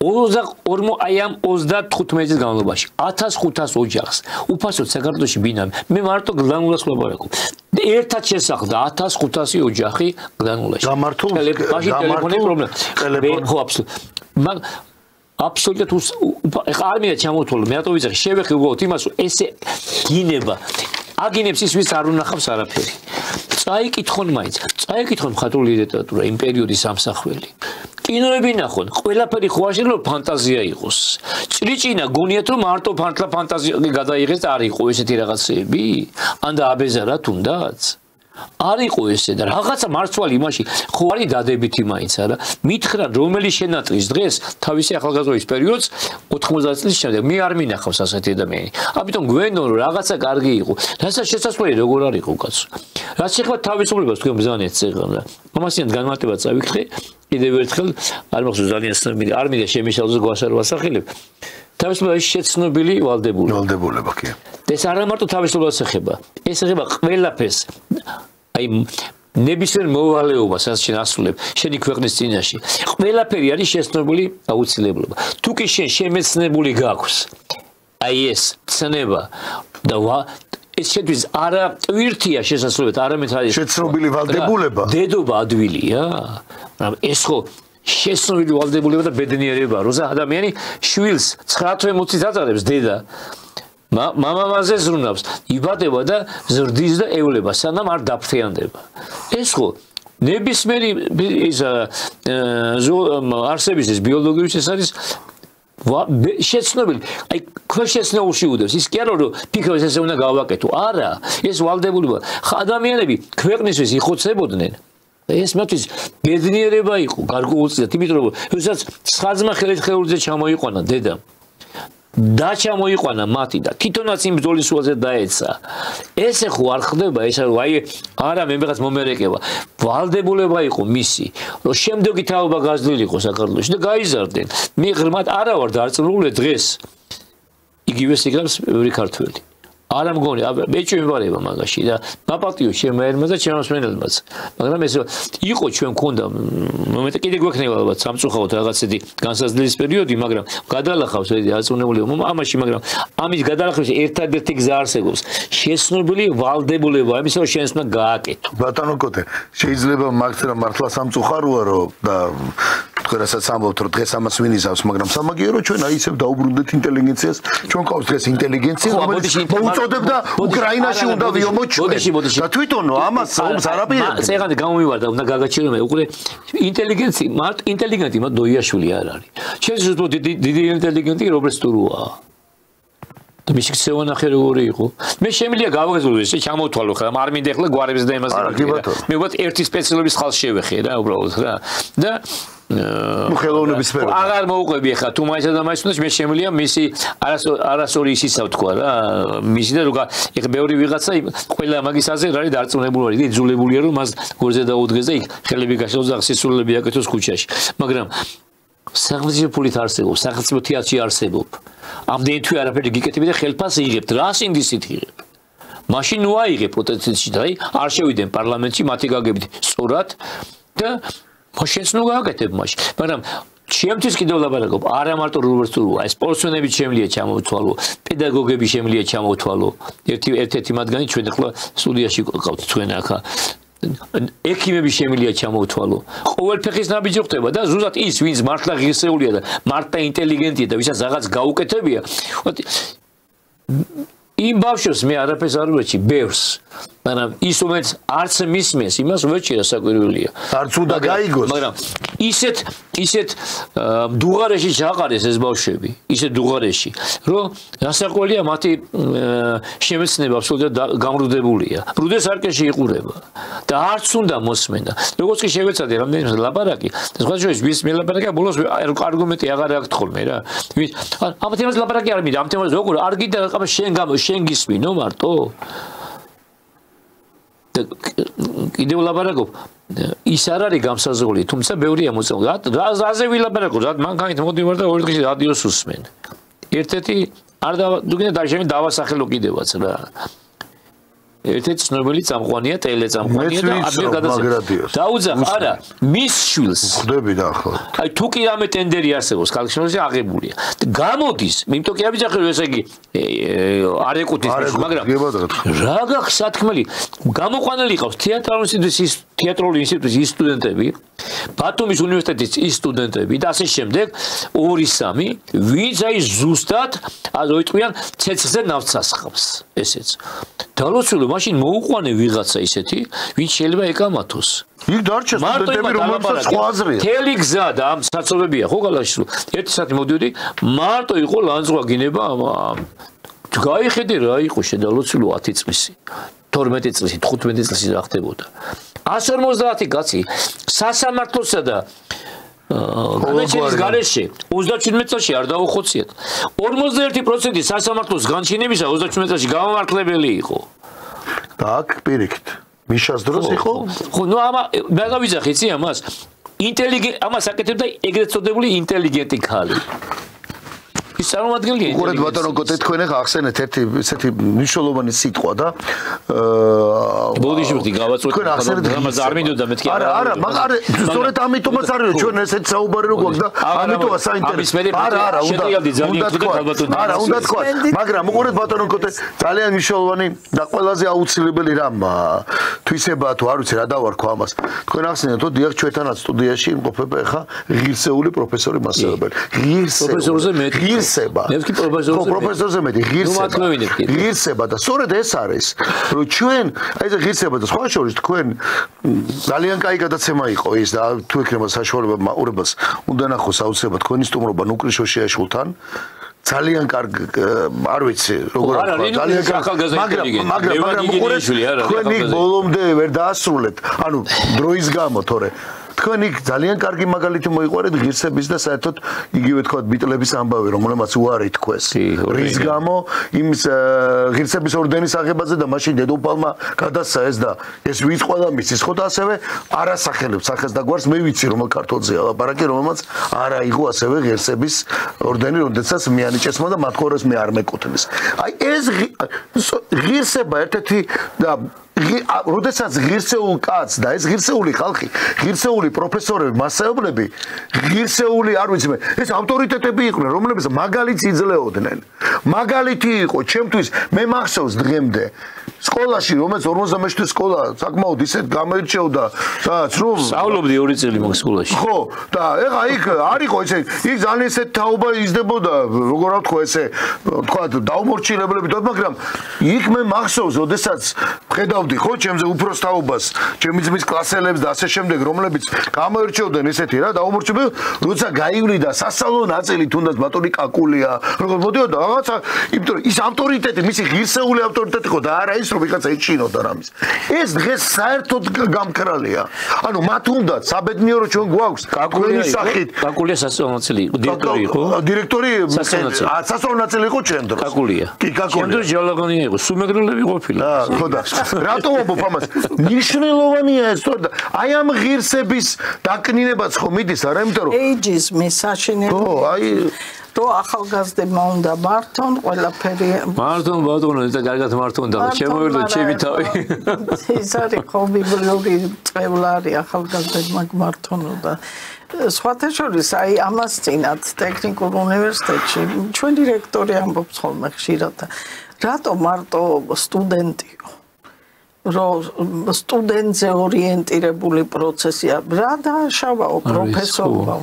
22 აი ამ 35 წლის განმავლობაში 1500 ოჯახს უფასოდ საქართველოში ბინა მე მარტო გლდანულას ვლაპარაკობ ერთად შესახლდა 1500 ოჯახი გლდანულაში ტელეფონი პრობლემა ხო აბსოლუტურად ეხლა არ მინდა ჩამოთვალო მე რატო ვიზახი შევეხი უბრალოდ იმას რომ ესე გინება აგინებს ის ვის არ უნახავს არაფერი წაიკითხონ მაინც წაიკითხონ მხატვრული ლიტერატურა იმ პერიოდის ამსახველი კინოები ნახონ ყველაფერი ხო არ შეიძლება ფანტაზია იყოს ჭრიჭინა გონიათ რომ მარტო ფანტაზია გადაიღეს და არ იყო ესეთი რაღაცები ან და აბეზარა თუნდაც არ იყო ესე და რაღაცა მარცვალი იმაში ხო არის დადებითი მაინც არა მითხრა რომელი შენატრის დღეს თავისი ახალგაზრდობის პერიოდს 90 წლის შემდეგ მე არ მინახავს ასეთი ადამიანი ამიტომ გვენდო რომ რაღაცა კარგი იყო რასაც შესაძლოა როგორ არ იყო კაცო რაც შეხება თავისუფლებას თქვენ ბრძანეთ წეგან ამასინად განმარტება წავიქრე კიდევ ერთხელ არ მახსოვს ძალიან არ მინდა შემიშალოს გვასარ ვასახელებ თავისუფლება შეცნობილი ვალდებულება კი. ეს არა მარტო თავისუფლებას ეხება ეს ეხება ყველაფერს აი ნებისმიერ მოვალეობას რაც შენ ასრულებ შენი ქვეყნის წინაშე ყველაფერი არის შეცნობილი აუცილებლობა თუ კი შენ შემეცნებული გაქვს აი ეს ცნება და ეს შეთვის არა ტვირთია შესაძლებლად არამედ არის შეცნობილი ვალდებულება დედობა ადვილია მაგრამ ეს ხო შეცნობილი ვალდებულება და ბედნიერება როცა ადამიანი შვილს 9 თვე მოცით აწარებს დედა მამამაზე ზრუნავს იბადება და ზრდის და ევლება სანამ არ დაფრთხიანდება ეს ხო ნებისმიერი ის არსების ეს ბიოლოგიის ეს არის შეცნობილი აი ქვეშეცნებულში უდევს ის კი არა რომ ფიქრობს ესე უნდა გავაკეთო არა ეს ვალდებულება ადამიანები ქვეყნისთვის იხოცებოდნენ ეს მათთვის ბედნიერება იყო გარკვეულწილად იმიტომ რომ როდესაც ცხაძმა ხელით ხელზე ჩამოიყვანა დედამ და ჩამოიყვანა მათი და თვითონაც იმ ბრძოლის უაზე დაეცა ესე ხო არ ხდება ეს რომ აი არა მე რაღაც მომერეკება ვალდებულება იყო მისი რომ შემდეგი თაობა გაძლილიყო საქართველოში და გაიზარდნენ მე ღრმად არა ვარ დარწმუნებული დღეს იგივე სიგრაფს ორი ქართველი არა მგონი მე ჩვენვარება მაგაში და მაპატიო შემაერმა და ჩემოსმენელმაც მაგრამ ეს იყო ჩვენ მქონდა მომენტი კიდე გვექნება ალბათ სამწუხაროდ რაღაცეთი განსაზღვრის პერიოდი მაგრამ გადალახავს აწუნებული ამაში მაგრამ ამის გადალახვის ერთადერთი გზა არსებობს შეცნობილი ვალდებულება იმის რომ შენს უნდა გააკეთო ბატონო კოტე შეიძლება მაგცრა მართლა სამწუხაროა რომ და თქვენასაც ამბობთ რომ დღეს ამას ვინიზავს მაგრამ სამაგიერო რომ ჩვენ აი ისევ დაუბრუნდეთ ინტელიგენციას ჩვენ ყავს დღეს ინტელიგენცია რომელიც მოუწოდებდა უკრაინაში უნდა ვიომოთ ჩვენ და თვითონო ამას არაპირებდა წეგანე გამომივარდა უნდა გაგაჩირო მე უკვე ინტელიგენტი მათ დოიაშვილი არ არის ჩემს უბრალოდ დიდი ინტელიგენტი რობერტ სტურუა და მისი ქცევა ნახე როგორი იყო მე შემიძლია გავაგზავნო ესე ჩამოვთვალო ხა არ მინდა ახლა გვარებს და იმას მე ვუყოთ ერთი სპეციალობის ხალხს შევეხე რა უბრალოდ რა და ხელოვნების სფერო აღარ მოუყვები ახლა თუ მაინც და მაინც უნდა მე შემიძლია მისი არასორი ისისა თქვა რა მისი და როგორ ეხლა ბევრი ვიღაცა ყველა მაგის აზე რა არის დარწმუნებული და იძულებულია რომ მას გორზე დაუდგეს და იქ ხელები გაშლოს და სისულელები აკეთოს ქუჩაში მაგრამ სახელმწიფო ფულით არსებობს სახელმწიფო თეატრში არსებობს ამდენი თვე არაფერი გიკეთები და ხელფას იღებთ რა სინდისით იღებ მაშინ ნუ აიღე პროტესტში და არ შევიდნენ პარლამენტში მათი გაგებით სწორად და მაშინ ნუ გააკეთებ მაშინ მაგრამ ჩემთვის კიდევ ლაპარაკობ არა მარტო რობერტ სტურუა ეს პორციონები შემიძლია ჩამოვთვალო პედაგოგები შემიძლია ჩამოვთვალო ერთ-ერთი მათგანი ჩვენ ახლა სტუდიაში ყავთ თქვენ ახლა ექიმები შემიძლია ჩამოვთვალო ყოველ ფეხის ნაბიჯი ხდება და ზუსტად ის ვინც მართლა ღირსეულია და მართლა ინტელიგენტია და ვისაც რაღაც გაუკეთებია იმ ბავშვს მე არაფერს არ ვეჭი ბევრს მაგრამ ის რომელიც არც მისმენს იმას ვეჭირა საკვირველია არც უნდა გაიგოს მაგრამ ისეთ დუღარეში ჩაყარეს ეს ბავშვები ისეთ დუღარეში რომ გასაკვირველია მათი შემეცნება აბსოლუტურად გამრუდებულია რუდეს არკეში იყურება და არც უნდა მოსმენა როგორც კი შევეცადე რამდენიმე ლაპარაკი და სხვა შორის მე ლაპარაკი ბოლოს არგუმენტი აღარ აქვს ხოლმე რა ამ თემაზე ლაპარაკი არ მინდა ამ თემაზე როგორ არ გინდა რაღაც შენ გისმინო მარტო კიდევ ლაპარაკობ ის არ არის გამსაზღვრული თუმცა ბევრია მოწმობა რაზე ვილაპარაკო რა მანქანით მოდივარ და ორი დღეში რადიოს უსმენ ერთ-ერთი არ დავაშემი დავასახელო კიდევაც რა ერთ-ერთი ცნობილი წამყვანია ტელეწამყვანია და ამერ გადასახადებს დაუძახ არა მის შვილს ხდები და ახლა აი თუ კი რამე ტენდერი არსებობს კალქშონში აღებულია გამოდის იმიტომ კი აბიჯახე ესე იგი არ ეკუთვნის მაგრამ რა გაქვს სათქმელი გამოყვანილი ყავს თეატრალური ინსტიტუტის სტუდენტები ბათუმის უნივერსიტეტის ის სტუდენტები და ასე შემდეგ 2-3 ვინც აი ზუსტად აღვიტყვიან ცეცხლზე ნავთსასხავს ესეც დალოცულო მაშინ მოუყვანე ვიღაცა ისეთი ვინც შეიძლება ეკამათოს იქ დარჩა სტუდენტები რომელსაც სხვა აზრია თელი გზა და ამ საცობებია ხო გალაში ერთი საათი მოდიოდი მარტო იყო ლანძღვა გინება გაიხედე რა იყო შედალოცულო 10 წლისი 12 წლისი 15 წლისი რა ხდებოდა 150 კაცი სასამართლოსა და განაჩენის გარეშე 37 წელში არ დაუხოციათ 51% სასამართლოს განჩინებისა 37 წელში გამომართლებელი იყო და აქ პირიქით მიშას დროს იყო ხო ნუ ამა მე გავიძახე იცი ამას ამას აკეთებდა ეგრეთ წოდებული ინტელიგენტი ქალი ის წარმოადგენელია უყურეთ ბატონო კოტე თქვენ ახლა ახსენეთ ერთი ესეთი მნიშვნელოვანი სიტყვა და ბოდიში გავაწყვეტ ამას არ მინდოდა მეთქი არა მაგრამ სწორედ ამიტომაც არის რომ ჩვენ ესეთ საუბარი რო გვაქვს და ამიტომა საინტერესო არა უნდა თქვა მაგრამ უყურეთ ბატონო კოტე ძალიან მნიშვნელოვანი და ყველაზე აუცილებელი რამ თვისება თუ არ ვიცი რა დავარქვა ამას თქვენ ახსენეთ რომ დიახ ჩვენთანაც სტუდიაში იმყოფება ახლა ღირსეული პროფესორი მასწავლებელი პროფესორზე მეტი ღირსება მეთქი პროფესორზე მეტი ღირსება და სწორედ ეს არის რომ ჩვენ აი ეს ღირსება და სხვა შორის თქვენ ძალიან კაი გადაცემა იყო ის და თუ ექნება საშუალება მაყურებელს უნდა ნახოს აუცილებლად თქვენი სტუმრობა ნუკრიშო შეაშულთან ძალიან კარგი არ ვიცი როგორ ძალიან კარგი მაგრამ თქვენი ბოლომდე ვერ დაასრულეთ ანუ დროის გამო თორე თქვენ იქ ძალიან კარგი მაგალითი მოიყვარეთ ღირსების და საერთოდ იგივე თქვა ბიტლების ამბავი რომელმაც უარი თქვეს რის გამო იმის ღირსების ორდენის აღებაზე და მაშინ დედოფალმა გადასცა ეს და ეს ვიც ყველა მისის ხო და ასევე არასახელებს სახეს და გვარს მე ვიცი რომელ ქართულზეა ლაპარაკი რომელმაც არ აიღო ასევე ღირსების ორდენი როდესაც მიანიჭესმა და მათ ხორეს მე არ მეკუთვნის აი ეს ღირსება ერთ-ერთი და როდესაც ღირსეულ კაცს და ეს ღირსეული ხალხი, ღირსეული პროფესორები, მასწავლებლები, ღირსეული არ ვიცი მე, ეს ავტორიტეტები იყვნენ, რომლებიც მაგალითს იძლეოდნენ. მაგალითი იყო ჩემთვის, მე მახსოვს დღემდე სკოლაში, რომელიც 57 თვე სკოლა საკმაოდ ისეთ გამოირჩეოდა, სადაც რომ სწავლობდი 2 წელი მაგ სკოლაში. ხო, და ეხა იქ არ იყო ესე, იქ ძალიან ისეთ თაობა იზრდებოდა, როგორ ვთქვა ესე, თქვა დაუმორჩილებლები, მაგრამ იქ მე მახსოვს, როდესაც ხედავდი ხო ჩემზე უფროს თაობას, ჩემი ძმის კლასელებს და ასე შემდეგ, რომლებიც გამოირჩეოდნენ ესეთი რა, დაუმორჩილებელი, როცა გაივლიდა სასწავლო ნაწილი, თუნდაც ბატონი კაკულია, როგორ მოდიოდა რაღაცა, იმიტომ ის ავტორიტეტი, მისი ღირსეული ავტორიტეტი ხო და არა ის რომ ვიღაცა ეჩინოდა რამის. ეს დღეს საერთოდ გამკრალია. ანუ მათ უნდა საბედნიერო ჩვენ გვაქვს თქვენი სახით. კაკულია სასწავლო ნაწილი იყო, დირექტორი იყო. დირექტორი სასწავლო ნაწილი იყო ჩვენ დროს. კაკულია. კი, კაკულია. ჩვენ დროს ჯალაღონია იყო, სუმეგრელები ყოფილა. ხო და რატო ვამბობ ამას? ნიშნულოვანია ეს თორე აი ამ ღირსების დაკნინებაც ხო მიდის არა იმიტომ რომ ეიჯიზმი საშინელი. ხო, აი რო ახალგაზრდებმა უნდა მართონ ყველაფერი მართონ ბატონო და კარგად მართონ და შემოვიდო ჩემი თავი ის არის ხო ბიბლიური წევლარი ახალგაზრდებმა მართონო და სხვათა შორის აი ამას წინათ ტექნიკურ უნივერსიტეტში ჩვენი რექტორი ამბობს ხოლმე ხშირად რატო მარტო სტუდენტიო რომ სტუდენტზე ორიენტირებული პროცესია რა დააშავაო პროფესორმა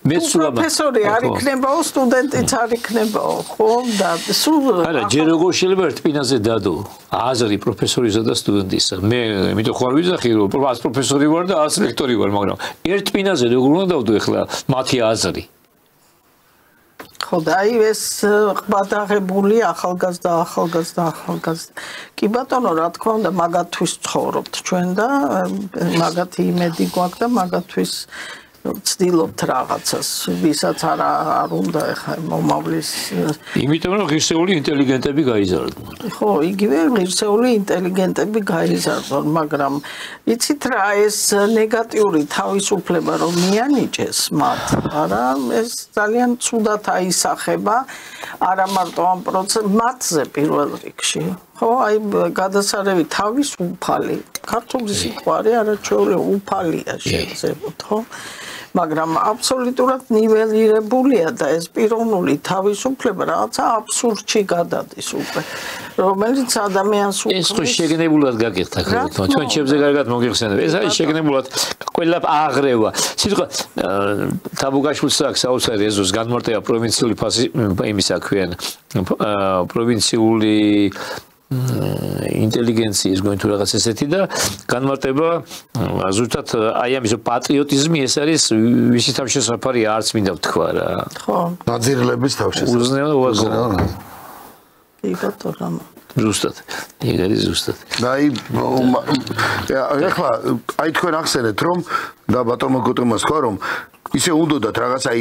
პროფესორი არ იქნებაო სტუდენტიც არ იქნებაო ხო და სულ არა ჯერ როგორ შეიძლება ერთ პინაზე დადო აზრი პროფესორისა და სტუდენტისა მე იმიტომ ხარ ვიზახი რომ პროფესორი ვარ და არც ლექტორი ვარ მაგრამ ერთ პინაზე როგორ უნდა დავდო ახლა მათი აზრი ხო და აი ეს ყბადაღებული ახალგაზრდა კი ბატონო რა თქმა უნდა მაგათვის ცხოვრობთ ჩვენ და მაგათი იმედი გვაქვს და მაგათვის ვცდილობთ რაღაცას ვისაც არ უნდა ეხა მომავლის იმიტომ რომ ღირსეული ინტელიგენტები გაიზარდონ ხო იგივე ღირსეული ინტელიგენტები გაიზარდონ მაგრამ იცით რა ეს ნეგატიური თავისუფლება რომ მიანიჭეს მათ არა ეს ძალიან ცუდად აისახება არა მარტო ამ მათზე პირველ რიგში ხო აი გადასარევი თავისუფალი ქართული სიტყვა არის არაჩვეული უფალია შეიძლება ხო მაგრამ აბსოლუტურად ნიველირებულია და ეს პიროვნული თავისუფლება რაღაცა აბსურდში გადადის უკვე რომელიც ადამიანს ეს ხო შეგნებულად გაგიხდა ხოლმე ჩვენ ჩემზე კარგად მოგიხსენებ ეს არის შეგნებულად ყველა აღრევა სიტყვა თაბუგაშვილს აქვს საოცარი ეზოს განმარტება პროვინციული ფასი იმისა ქვიან პროვინციული ინტელიგენციის გვენ თუ რაღაც ესეთი და განმარტება ზუსტად აი ამის პატრიოტიზმი ეს არის ვისი თავშესაფარი არც მინდა ვთქვა რა ხო ნაძირლების თავშესაფარი უზნეო კი ბატონო ზუსტად ეგ არის ზუსტად აი ახლა აი თქვენ ახსენეთ რომ და ბატონო გოტემას თქვა რომ ისე უნდათ რაღაც აი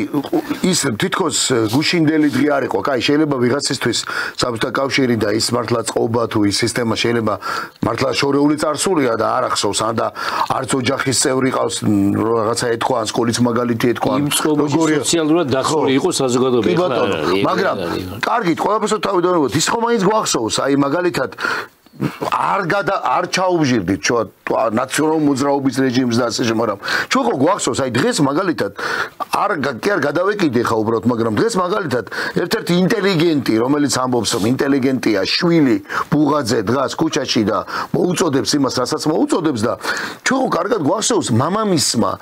ის თითქოს გუშინდელი დღე არ იყო. კაი, შეიძლება ვიღაცისთვის საბჭოთა კავშირი და ის მართლა წყობა თუ ის სისტემა შეიძლება მართლა შორეული წარსულია და არ ახსოვს ან და არც ოჯახის წევრი ყავს რაღაცა ეთქვა ან სკოლის მაგალითი ეთქვა. როგორია სოციალურად დახური იყო საზოგადოება. მაგრამ კარგით, ყველაფერს თავიდანვე ის ხომ მაინც გვახსოვს, აი მაგალითად არ ჩაუბჟირდით ჩვენ ნაციონალურ მოძრაობის რეჟიმს და ასე შემო, მაგრამ ჩვენ ხო გვახსოვს, აი დღეს მაგალითად არ გადავეკიდე ხა უბრალოდ, მაგრამ დღეს მაგალითად ერთ-ერთი ინტელიგენტი, რომელიც ამბობს, რომ ინტელიგენტია შვილი ბუღაძე დგას ქუჩაში და მოუწოდებს იმას, რასაც მოუწოდებს და ჩვენ ხო კარგად გვახსოვს მამამისმა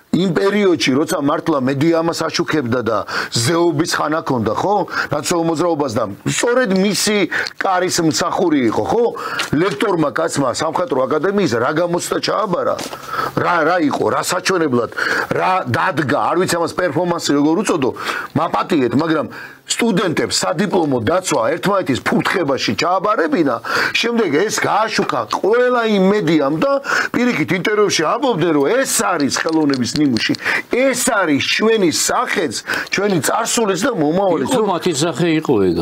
იმ პერიოდში, როცა მართლა მედია ამას აშუქებდა და ზეობის ხანა ქონდა, ხო? ნაციონალურ მოძრაობას და სწორედ მისი კარის მსახური იყო, ხო? ლექტორმა კაცმა სამხატვრო აკადემიის რა გამოცდა ჩააბარა? რა იყო, რა საჩვენებლად, რა დადგა, არ ვიცი ამას პერფორმანსი როგორ უწოდო, მაპატიეთ, მაგრამ სტუდენტებს სადიპლომო დაცვა ერთმანეთის ფურთხებაში ჩააბარებინა, შემდეგ ეს გააშუქა ყველა იმ მედიამ და პირიქით ინტერვიუში ამბობდნენ, რომ ეს არის ხელოვნების ნიმუში, ეს არის ჩვენი სახეც, ჩვენი წარსულის და მომავალიც. იყო მათი სახე იყო ეგ.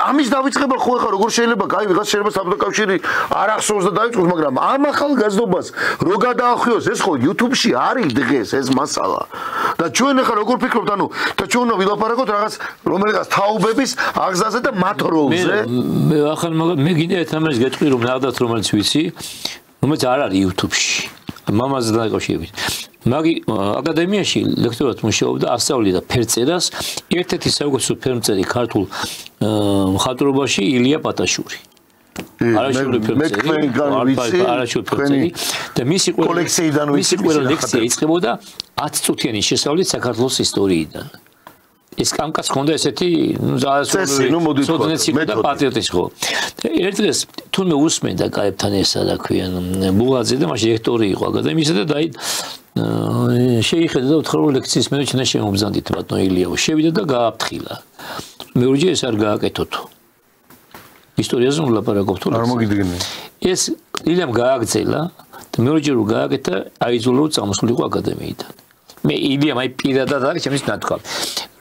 ამის დავიწყება ხო ხა როგორ შეიძლება, კაი ვიღაც შეიძლება საბჭოთა კავშირი არ ახსოვს და დაიწყოს, მაგრამ ამ ახალგაზრდობას რო გადაახვიოს, ეს ხო YouTube-ში არის დღეს ეს მასალა. და ჩვენ ახლა როგორ ფიქრობთ, ანუ და ჩვენ უნდა ვილაპარაკოთ რაღაც რომელიღაც თაობების აღზაზე და მათ როლზე. მე ახლა მე გინდა ერთ ამას გეტყვი რომ ნახდათ რომელიც ვიცი, რომელიც არ არის YouTube-ში. მამაზე დაკავშირებით. მაგი აკადემიაში ლექტორად მუშაობდა, ასწავლიდა ფერწერას, ერთ-ერთი საუკეთესო ფერმწერი ქართულ მხატვრობაში ილია პატაშური. არაშუქი ფერმწერი და მისი ყველა ლექსია იწყებოდა 10 წუთიანი შესავლით საქართველოს ისტორიიდან. ეს კამკაც ხონდა ესეთი, სოდნეცი და პატრიოტის ხო. ერთ დღეს თუნდაც უსმენდა კაებთან ესა და ქვიან ბუღაძე და მაშინ რექტორი იყო აკადემიისა და შეიხედა და უთხრა რომ ლექციის მეუჩნდა შემობზანდით ბატონო ილიაო. შევიდა და გააფრთხილა. მეორჯერ ეს არ გააკეთოთ. ისტორიაზე ვლაპარაკობთ თუ არ მოგიდგენია. ეს ილიამ გააგრძელა და მეორჯერ რო გააკეთა აიძულა რომ წამოსულიყო აკადემიიდან. მე ილიამ აი პირადად არის ჩემს ნათქვამი.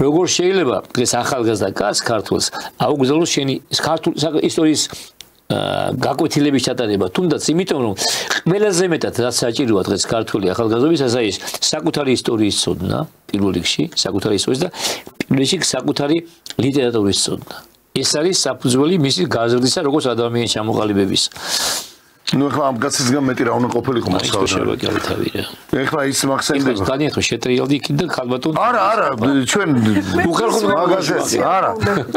როგორ შეიძლება დღეს ახალგაზრდა კაცს ქართულს აუგზავნოს შენი ქართულ ისტორიის გაკვეთილების ჩატარება, თუნდაც იმიტომ რომ ყველაზე მეტად რაც საჭიროა დღეს ქართული ახალგაზრდობის ასე ის საკუთარი ისტორიის ცოდნა, პირველ რიგში საკუთარი ისტორიის და პირველ რიგში საკუთარი ლიტერატურის ცოდნა. ეს არის საფუძველი მისი გაზრდისა როგორც ადამიანის ჩამოყალიბების. ნუ ახლა ამ კაცისგან მეტი რა უნდა ყოფილიყო მოსავალი. ეხლა ის მახსენდება. ეხლა განიათ რომ შეტრიალდი იქით და ხალბატონ. არა, ჩვენ მაგაზეც არა.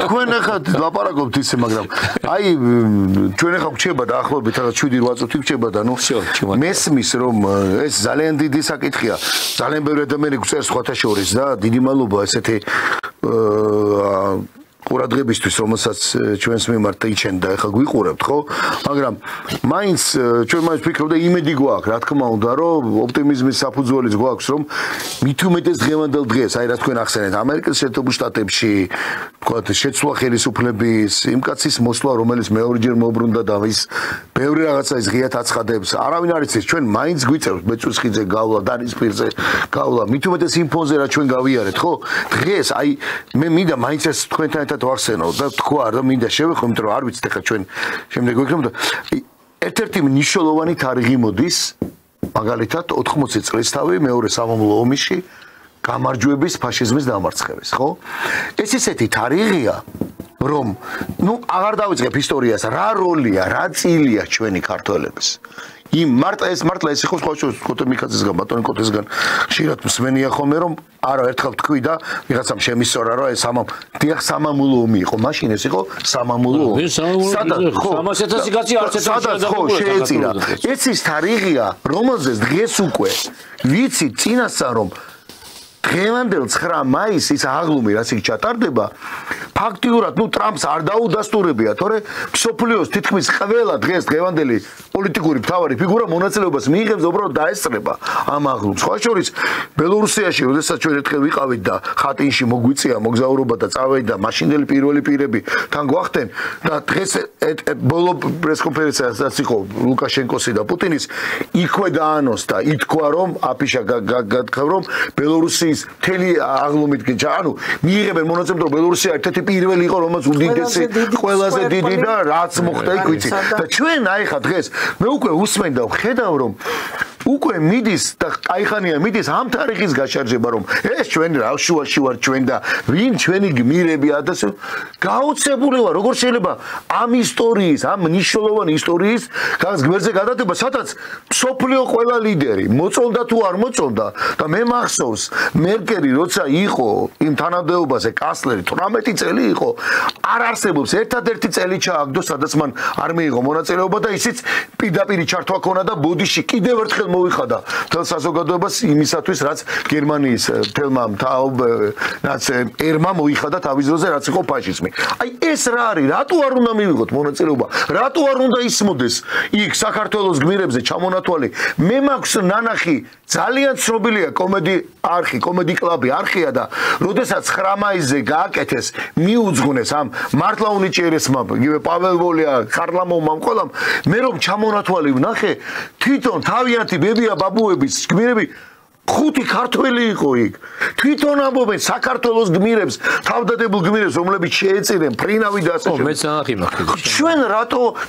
თქვენ ახლა ლაპარაკობთ ისე, მაგრამ აი ჩვენ ახლა გრჩება და ახლობით რაღაც 7-8 წუთი გრჩება და ნუ მესმის რომ ეს ძალიან დიდი საკითხია. ძალიან ბევრი ადამიანი გვწერს სხვათა შორის და დიდი მადლობა ესეთი ყურადღებისთვის, რომელსაც ჩვენს მიმართ იჩენდა, ახლა გვიყურებთ, ხო? მაგრამ მაინც ჩვენ მაინც ვფიქრობ და იმედი გვაქვს, რა თქმა უნდა, რომ ოპტიმიზმის საფუძველიც გვაქვს, რომ მით უმეტეს დღევანდელ დღეს, აი რა თქვენ ახსენეთ, ამერიკის შეერთებულ შტატებში, ვთქვათ, შეცვლა ხელისუფლების, იმ კაცის მოსვლა, რომელიც მეორეჯერ მოbrunდა და ის ბევრი რაღაცა ის ღიათ აცხადებს. არავინ არ იცის, ჩვენ მაინც გვიწევს მეწუხიძე გავლა, დანისპირზე გავლა, მით უმეტეს იმ ფონზე რა ჩვენ გავიარეთ, ხო? დღეს აი მე მინდა მაინც ეს თქვენთან ვახსენო და თქვა რომ მინდა შევეხო, იმიტომ რომ არ ვიცით ახლა ჩვენ შემდეგ ვიქნებოდა ერთ-ერთი მნიშვნელოვანი თარიღი მოდის მაგალითად 80 წლის თავი მეორე სამამულო ომში გამარჯვების ფაშიზმის დამარცხების, ხო? ეს ისეთი თარიღია, რომ ნუ აღარ დავიწყებ ისტორიას, რა როლია, რა წილია ჩვენი ქართველების. იმ მარტა ეს იყო სხვა კოტე მიქაძისგან, ბატონი კოტესგან ხშირად მსმენია ხოლმე რომ არა ერთხელ თქვი და ვიღაცამ შემისწორა რომ ეს დიახ სამამულო ომი იყო, მაშინ ეს იყო სამამულო ომი. სადაც 300,000 კაცი არც ერთად შეეწირა. ეს ის თარიღია, რომელზეც დღეს უკვე ვიცი წინასწარ რომ დღევანდელ 9 მაისის აღლუმი რაც იქ ჩატარდება ფაქტიურად ტრამპს არ დაუდასტურებია, თორე მსოფლიოს თითქმის ყველა დღევანდელი პოლიტიკური მთავარი ფიგურა მონაწილეობას მიიღებს უბრალოდ დაესწრება ამ აღლუმს. სხვა შორის ბელორუსიაში, როდესაც ჩვენ ერთხელ ვიყავით და ხატინში მოგვიწია მოგზაურობა და წავედი და მაშინდელი პირველი პირები თან გვახდნენ და დღეს ბოლო პრესკონფერენციასაც იყო ლუკაშენკოსი და პუტინის იქვე დაანონსდა, ითქვა რომ აფიშა გაგქა რომ ბელორუსიის მთელი აღლუმით ანუ მიიღებენ მონაწილეობა ბელორუსია ერთ-ერთი პირველი იყო რომელიც უდიდესი ყველაზე დიდი და რაც მოხდა იქ ვიცი და ჩვენ აი ხა დღეს მე უკვე უსმენ და ვხედავ რომ უკვე მიდის და კაიხანია მიდის ამ თარიღის გაშარჟება რომ ეს ჩვენ რა შუაში ვარ ჩვენ და ვინ ჩვენი გმირებია და გაოცებული ვარ როგორ შეიძლება ამ ისტორიის ამ მნიშვნელოვანი ისტორიის გაზგბერზე გადადება სადაც სოფლიო ყველა ლიდერი მოწონდა თუ არ მოწონდა და მე მახსოვს მერკელი როცა იყო იმ თანამდებობაზე კანცლერი 18 წელი იყო არ არსებობს ერთადერთი წელი ჩააგდო სადაც მან არ მიიღო მონაწილეობა და ისიც პირდაპირ ჩართვა ქონა და ბოდიში კიდევ ერთხელ მოიხადა თელ საზოგადოებას იმისათვის რაც გერმანიის თელმა რაც ერმა მოიხადა თავის ძროზე რაც იყო ფაშიზმი აი ეს რა არის რატო არ უნდა მივიღოთ მონაწილეობა რატო არ უნდა ისმოდეს იქ საქართველოს გმირებზე ჩამონათვალი მე მაქვს ნანახი ძალიან ცნობილია კომედი არხი კომედი კლუბი არხია და როდესაც 9 მაისზე გააკეთეს მიუძღვნეს ამ მართლა უნიჭიერესმა იგივე პაվել ვოლია ხარლამოვმა ყველამ მე რომ ჩამონათვალი ვნახე თვითონ თავიანთი ბებია ბაბუების გმირები 5 ქართველი იყო იქ თვითონ ამბობენ საქართველოს გმირებს თავდადებულ გმირებს რომლებიც შეეწირენ ფრინავი და ასე მეც ნახი მაქვს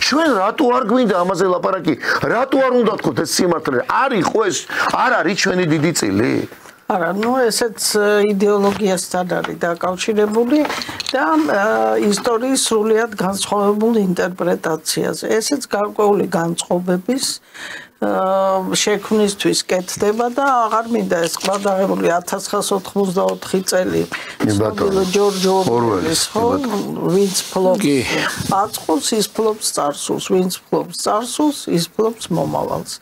ჩვენ რატო არ გვინდა ამაზე ლაპარაკი რატო არ უნდა თქვოთ ეს სიმართლე არის ხო ეს არ არის ჩვენი დიდი წილი არა, ესეც იდეოლოგიასთან არის დაკავშირებული და ისტორიის სრულიად განსხვავებულ ინტერპრეტაციაზე. ესეც გარკვეული განწყობების შექმნისთვის კეთდება და აღარ მინდა ეს ყბადაღებული 1984 წელი ჯორჯ ორველის ვინც ფლობს აწყობს ის ფლობს წარსულს ვინც ფლობს წარსულს ის ფლობს მომავალს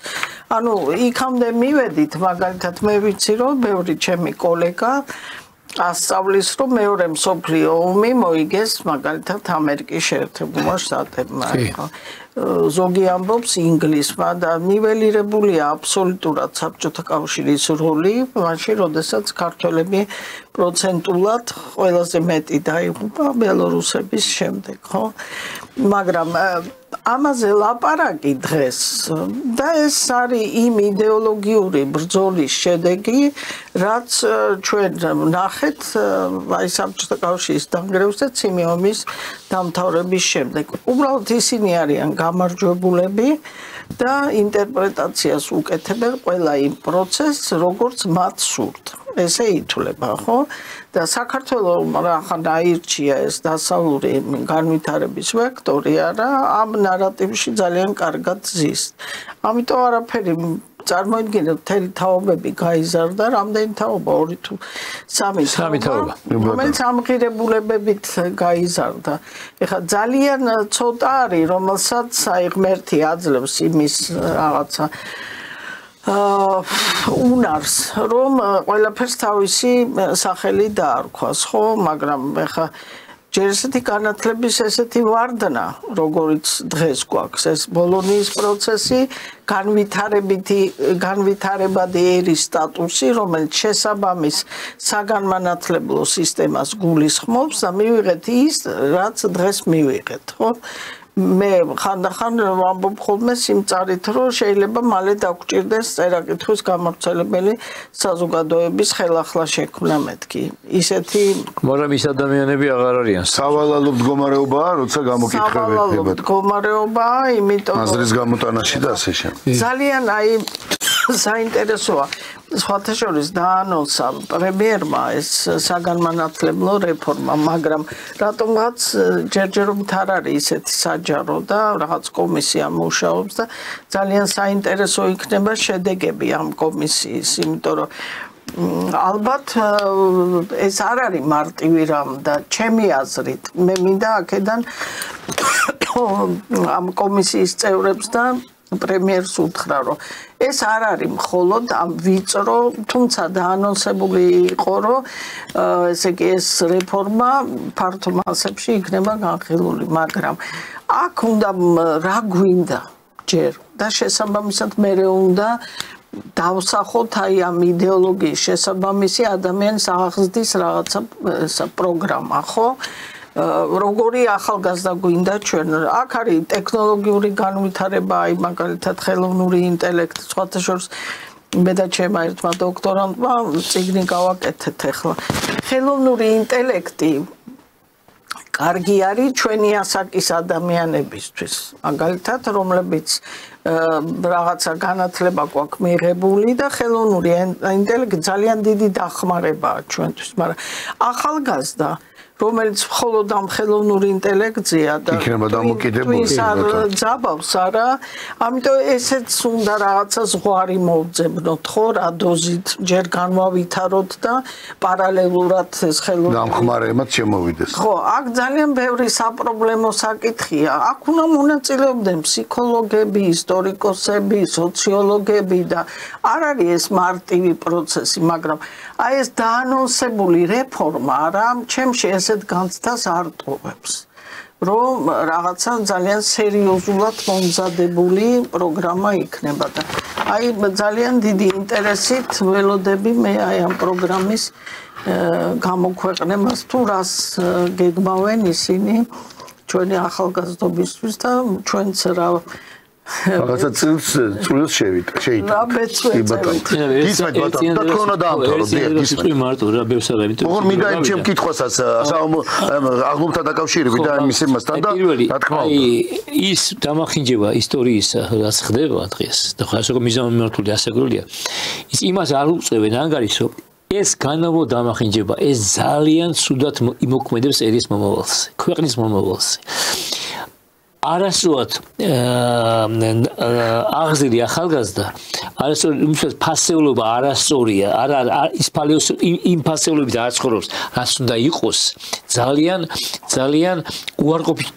ანუ იქამდე მივედით მაგალითად მე ვიცი რომ ბევრი ჩემი კოლეგა ასწავლის რომ მეორე მსოფლიო ომი მოიგეს მაგალითად ამერიკის შეერთებულმა შტატებმა ზოგი ამბობს ინგლისმა და ნიველირებულია აბსოლუტურად საბჭოთა კავშირის როლი მაშინ როდესაც ქართველები პროცენტულად ყველაზე მეტი დაიღუპა ბელორუსების შემდეგ ხო მაგრამ ამაზე ლაპარაკი დღეს და ეს არის იმ იდეოლოგიური ბრძოლის შედეგი რაც ჩვენ ნახეთ აი საბჭოთა კავშირის დანგრევის და ციმი ომის დამთავრების შემდეგ უბრალოდ ისინი არიან გამარჯვებულები და ინტერპრეტაციას უკეთებენ ყველა იმ პროცესს როგორც მათ სურთ ესე ითვლება ხო და საქართველოს რახან აირჩია ეს დასავლური განვითარების ვექტორი არა ამ ნარატივში ძალიან კარგად ზის ამიტომ არაფერი წარმოიდგინეთ მთელი თაობები გაიზარდა რამდენი თაობა 2 თუ 3 თაობა რომელიც ამღირებულებებით გაიზარდა ეხლა ძალიან ცოტა არის რომელსაც აი ღმერთი აძლევს იმის რაღაცა უნარს რომ ყველაფერს თავისი სახელი დაარქვას ხო მაგრამ ეხა ჯერ ესეთი განათლების ესეთი ვარდნა როგორიც დღეს გვაქვს ეს ბოლონიის პროცესი განვითარებადი ერის სტატუსი რომელიც შესაბამის საგანმანათლებლო სისტემას გულისხმობს და მივიღეთ ის რაც დღეს მივიღეთ ხო მე ხანდახან ვამბობ ხოლმე სიმწარით რომ შეიძლება მალე დაგჭირდეს წერა-კითხვის გამავრცელებელი საზოგადოების ხელახლა შექმნა მეთქი ისეთი მაგრამ ის ადამიანები აღარ არიან სავალალო მდგომარეობაა როცა გამოკითხები სავალალო მდგომარეობაა იმიტომ აზრის გამოტანაში და ასე შემდეგ ძალიან აი საინტერესოა სხვათა შორის დაანონსა პრემიერმა ეს საგანმანათლებლო რეფორმა მაგრამ რატომღაც ჯერჯერობით არ არის ისეთი საჯარო და რაღაც კომისია მუშაობს და ძალიან საინტერესო იქნება შედეგები ამ კომისიის იმიტომ რომ ალბათ ეს არ არის მარტივი რამ და ჩემი აზრით მე მინდა აქედან ამ კომისიის წევრებს და პრემიერს უთხრა, რომ ეს არ არის მხოლოდ ამ ვიწრო, თუმცა დაანონსებული იყო, რომ ესე იგი ეს რეფორმა ფართო მასებში იქნება განხილული, მაგრამ აქ უნდა რა გვინდა ჯერ და შესაბამისად მერე უნდა დავსახოთ აი ამ იდეოლოგიის შესაბამისი ადამიანის აღზრდის რაღაცა პროგრამა, ხო? როგორი ახალგაზრდა გვინდა ჩვენ? აქ არის ტექნოლოგიური განვითარება, აი მაგალითად ხელოვნური ინტელექტი, სხვათა შორის მე და ჩემმა ერთმა დოქტორანტმა წიგნი გავაკეთეთ ახლა. ხელოვნური ინტელექტი კარგი არის ჩვენი ასაკის ადამიანებისთვის, მაგალითად, რომლებიც რაღაცა განათლება გვაქვს მიღებული და ხელოვნური ინტელექტი ძალიან დიდი დახმარებაა ჩვენთვის, მაგრამ ახალგაზრდა რომელიც მხოლოდ ამ ხელოვნურ ინტელექტზეა და ის არ ძაბავს არა, ამიტომ ესეც უნდა რაღაცა ზღვარი მოვძებნოთ, ხო, რა დოზით ჯერ განვავითაროთ და პარალელურად ეს ხელოვნური დამხმარებად შემოვიდეს. ხო, აქ ძალიან ბევრი საპრობლემო საკითხია. აქ უნდა მონაწილეობდნენ ფსიქოლოგები, ისტორიკოსები, სოციოლოგები და არ არის ეს მარტივი პროცესი, მაგრამ აი ეს დაანონსებული რეფორმა რა ჩემში ესეთ განცდას არ ტოვებს, რომ რაღაცა ძალიან სერიოზულად მომზადებული პროგრამა იქნება და აი ძალიან დიდი ინტერესით ველოდები მე აი ამ პროგრამის გამოქვეყნებას თუ რას გეგმავენ ისინი ჩვენი ახალგაზრდობისთვის და ჩვენც რა რაღაცა წილს შეიძლება. რა მეცვეწევით. გისმენთ ბატონო, და თქვენ უნდა დაამთავროთ, გისმენთ. მარტო რა ბევრს არ ამიტომ. ოღონდ მინდა იმ ჩემ კითხვასაც აღმოფთან დაკავშირებით და იმის იმასთან და რა თქმა უნდა. აი ის დამახინჯება ისტორიისა, რაც ხდება დღეს და ხასო მიზანმიმართული ასაგრულია. ის იმას არ უწევენ ანგარიშს, რომ ეს განავო დამახინჯება, ეს ძალიან ცუდად იმოქმედებს ერის მომავალს, ქვეყნის მომავალს. არასრულად აღზრდი ახალგაზრდა არასრულად უმცროს ფასეულობა არასწორია ის იმ ფასეულობით არ ცხოვრობს რაც უნდა იყოს ძალიან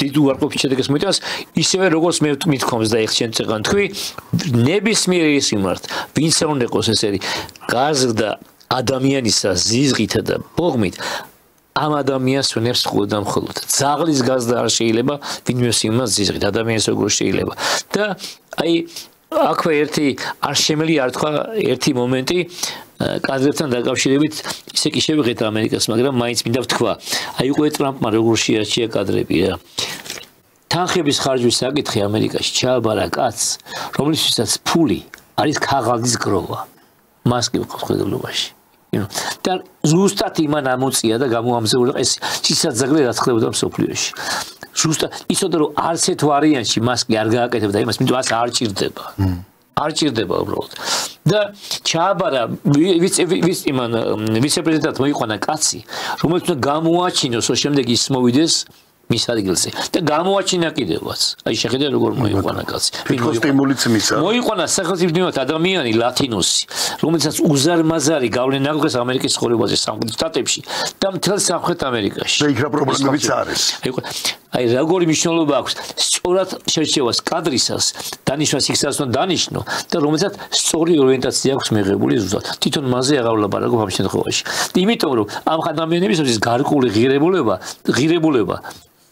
დიდ უარყოფით შედეგს მოიტანს ისევე როგორც მე მithkoms და ეხ შენ წეგან თქვი ნებისმიერ ის იმართ ვინც არ უნდა იყოს ესეთი გაზრდა ადამიანისა ზიზღითა და ბოღმით ამ ადამიანს ვენებს მხოლოდ და მხოლოდ ძაღლის გაზრდა არ შეიძლება ვინმეს იმას ზიზღით ადამიანს როგორ შეიძლება და აი აქვე ერთი არ შემელი არ თქვა ერთი მომენტი კადრებთან დაკავშირებით ისე კი შევიღეთ ამერიკას მაგრამ მაინც მინდა ვთქვა აი უკვე ტრამპმა როგორ შეარჩია კადრები რა თანხების ხარჯვის საკითხი ამერიკაში ჩააბარა კაცს რომლისთვისაც ფული არის ქაღალდის გროვა მასკი ვყავს ხედულობაში და ზუსტად იმან ამოწია და გამოამზეულა ეს სიცოცხლე რაც ხდებოდა მსოფლიოში. ზუსტად იცოდა რომ არც ერთ ვარიანტში მასკი არ გააკეთებდა იმას, იმიტომ რომ არ ჭირდება. არ ჭირდება უბრალოდ. და ჩააბარა ვიცე-პრეზიდენტად მოიყვანა კაცი, რომელიც გამოაჩინოს შემდეგ ის მოვიდეს მის ადგილზე და გამოაჩინა კიდევაც. აი შეხედე როგორ მოიყვანა კაცი. თვითონ სტიმულიც მისცა. მოიყვანა სახელმწიფო ადამიანი ლათინოსი, რომელსაც უზარმაზარი გავლენა აქვს ამერიკის ცხოვრებაზე სამხრეთ შტატებში და მთელ სამხრეთ ამერიკაში. და იქ რა პრობლემებიც არის. აი როგორი მნიშვნელობა აქვს სწორად შერჩევას კადრისას, დანიშნას იქსაც უნდა დანიშნო და რომელსაც სწორი ორიენტაცია აქვს მიღებული ზუსტად. თვითონ მასზე აღარ ვლაპარაკობ ამ შემთხვევაში. იმიტომ რომ ამ ადამიანებისთვის გარკვეული ღირებულება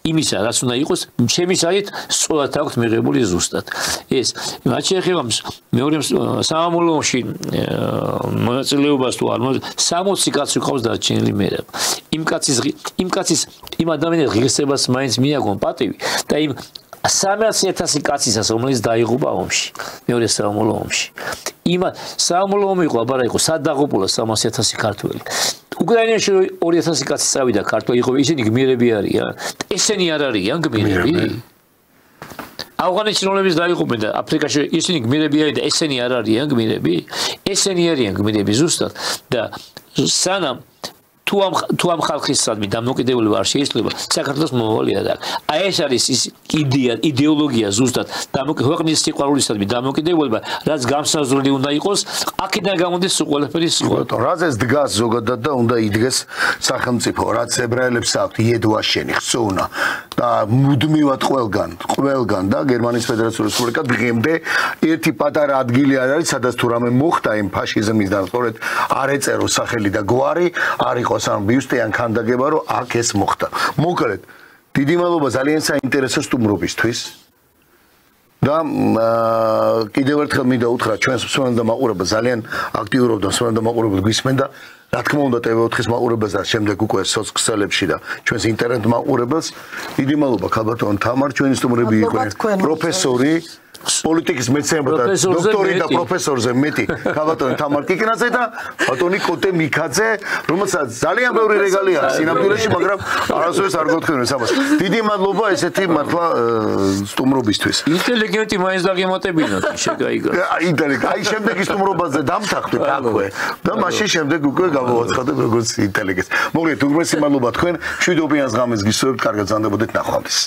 იმისა რაც უნდა იყოს ჩემი საით სწორად აქვს მიღებული ზუსტად ეს რაც შეეხება მეორე სამამულოში მონაწილეობას თუ არ 60 კაცი ყავს დარჩენილი მერაბ იმ ადამიანის ღირსებას მაინც მიაგონ პატივი და იმ 300,000 კაცისას რომელიც დაიღუპა ომში მეორე სამამულო ომში იმ სამამულო ომი იყო აბარა იყო სად დაღუპულა 300,000 ქართველი უკრაინაში 2,000 კაცი წავიდა ქართველი იყო ისინი გმირები არიან ესენი არ არიან გმირები ავღანეთში რომლებიც დაიღუპნენ და აფრიკაში ისინი გმირები არიან და ესენი არ არიან გმირები ესენი არიან გმირები ზუსტად და სანამ თუ ამ ხალხისადმი დამოკიდებულება არ შეიძლება საქართველოს მომავალი არ აქვს. აი ეს არის ის იდეოლოგია ზუსტად ქვეყნის სიყვარულისადმი დამოკიდებულება, რაც გამსაზრდელი უნდა იყოს, აქედან გამოდის ყველაფერი სხვა. რაზეც დგას ზოგადად და უნდა იდგეს სახელმწიფო, რაც ებრაელებს აქვთ იედვაშენი, ხსოვნა და მუდმივად ყველგან და გერმანიის ფედერაციული რესპუბლიკა დღემდე ერთი პატარა ადგილი არ არის, სადაც თუ რამე მოხდა იმ ფაშიზმის და სწორედ არ ეწერო სახელი და გვარი, არ იყოს ამ ბიუსტი ან ქანდაგება, რომ აქ ეს მოხდა. მოკლედ, დიდი მადლობა ძალიან საინტერესო სტუმრობისთვის. და კიდევ ერთხელ მინდა უთხრა ჩვენს მსმენელთა მაყურებელს ძალიან აქტიურობ და მსმენელთა მაყურებელს გვისმენ და რა თქმა უნდა TV4-ის მაყურებელს და შემდეგ უკვე სოციალებში და ჩვენს ინტერნეტ მაყურებელს დიდი მადლობა ქალბატონ თამარ ჩვენი სტუმრები იყვნენ პროფესორი პოლიტიკის მეცნიერებათა დოქტორი და პროფესორზე მეტი ქალბატონი თამარ კიკნაძე და ბატონი კოტე მიქაძე რომელსაც ძალიან ბევრი რეგალია აქვს სინამდვილეში მაგრამ არასოდეს არ გოთხოვნებს ამას დიდი მადლობა ესეთი მართლა სტუმრობისთვის ინტელიგენტი მაინც დაგემატებინოთ შეგაიგო აი შემდეგი სტუმრობაზე დამთახდით აქვე და მაშინ შემდეგ უკვე გამოვაცხადებ როგორც ინტელიგენტს მოგეთ უგმესი მადლობა თქვენ მშვიდობიან ღამეს გისურვებთ კარგად ზანდებოდეთ ნახვამდის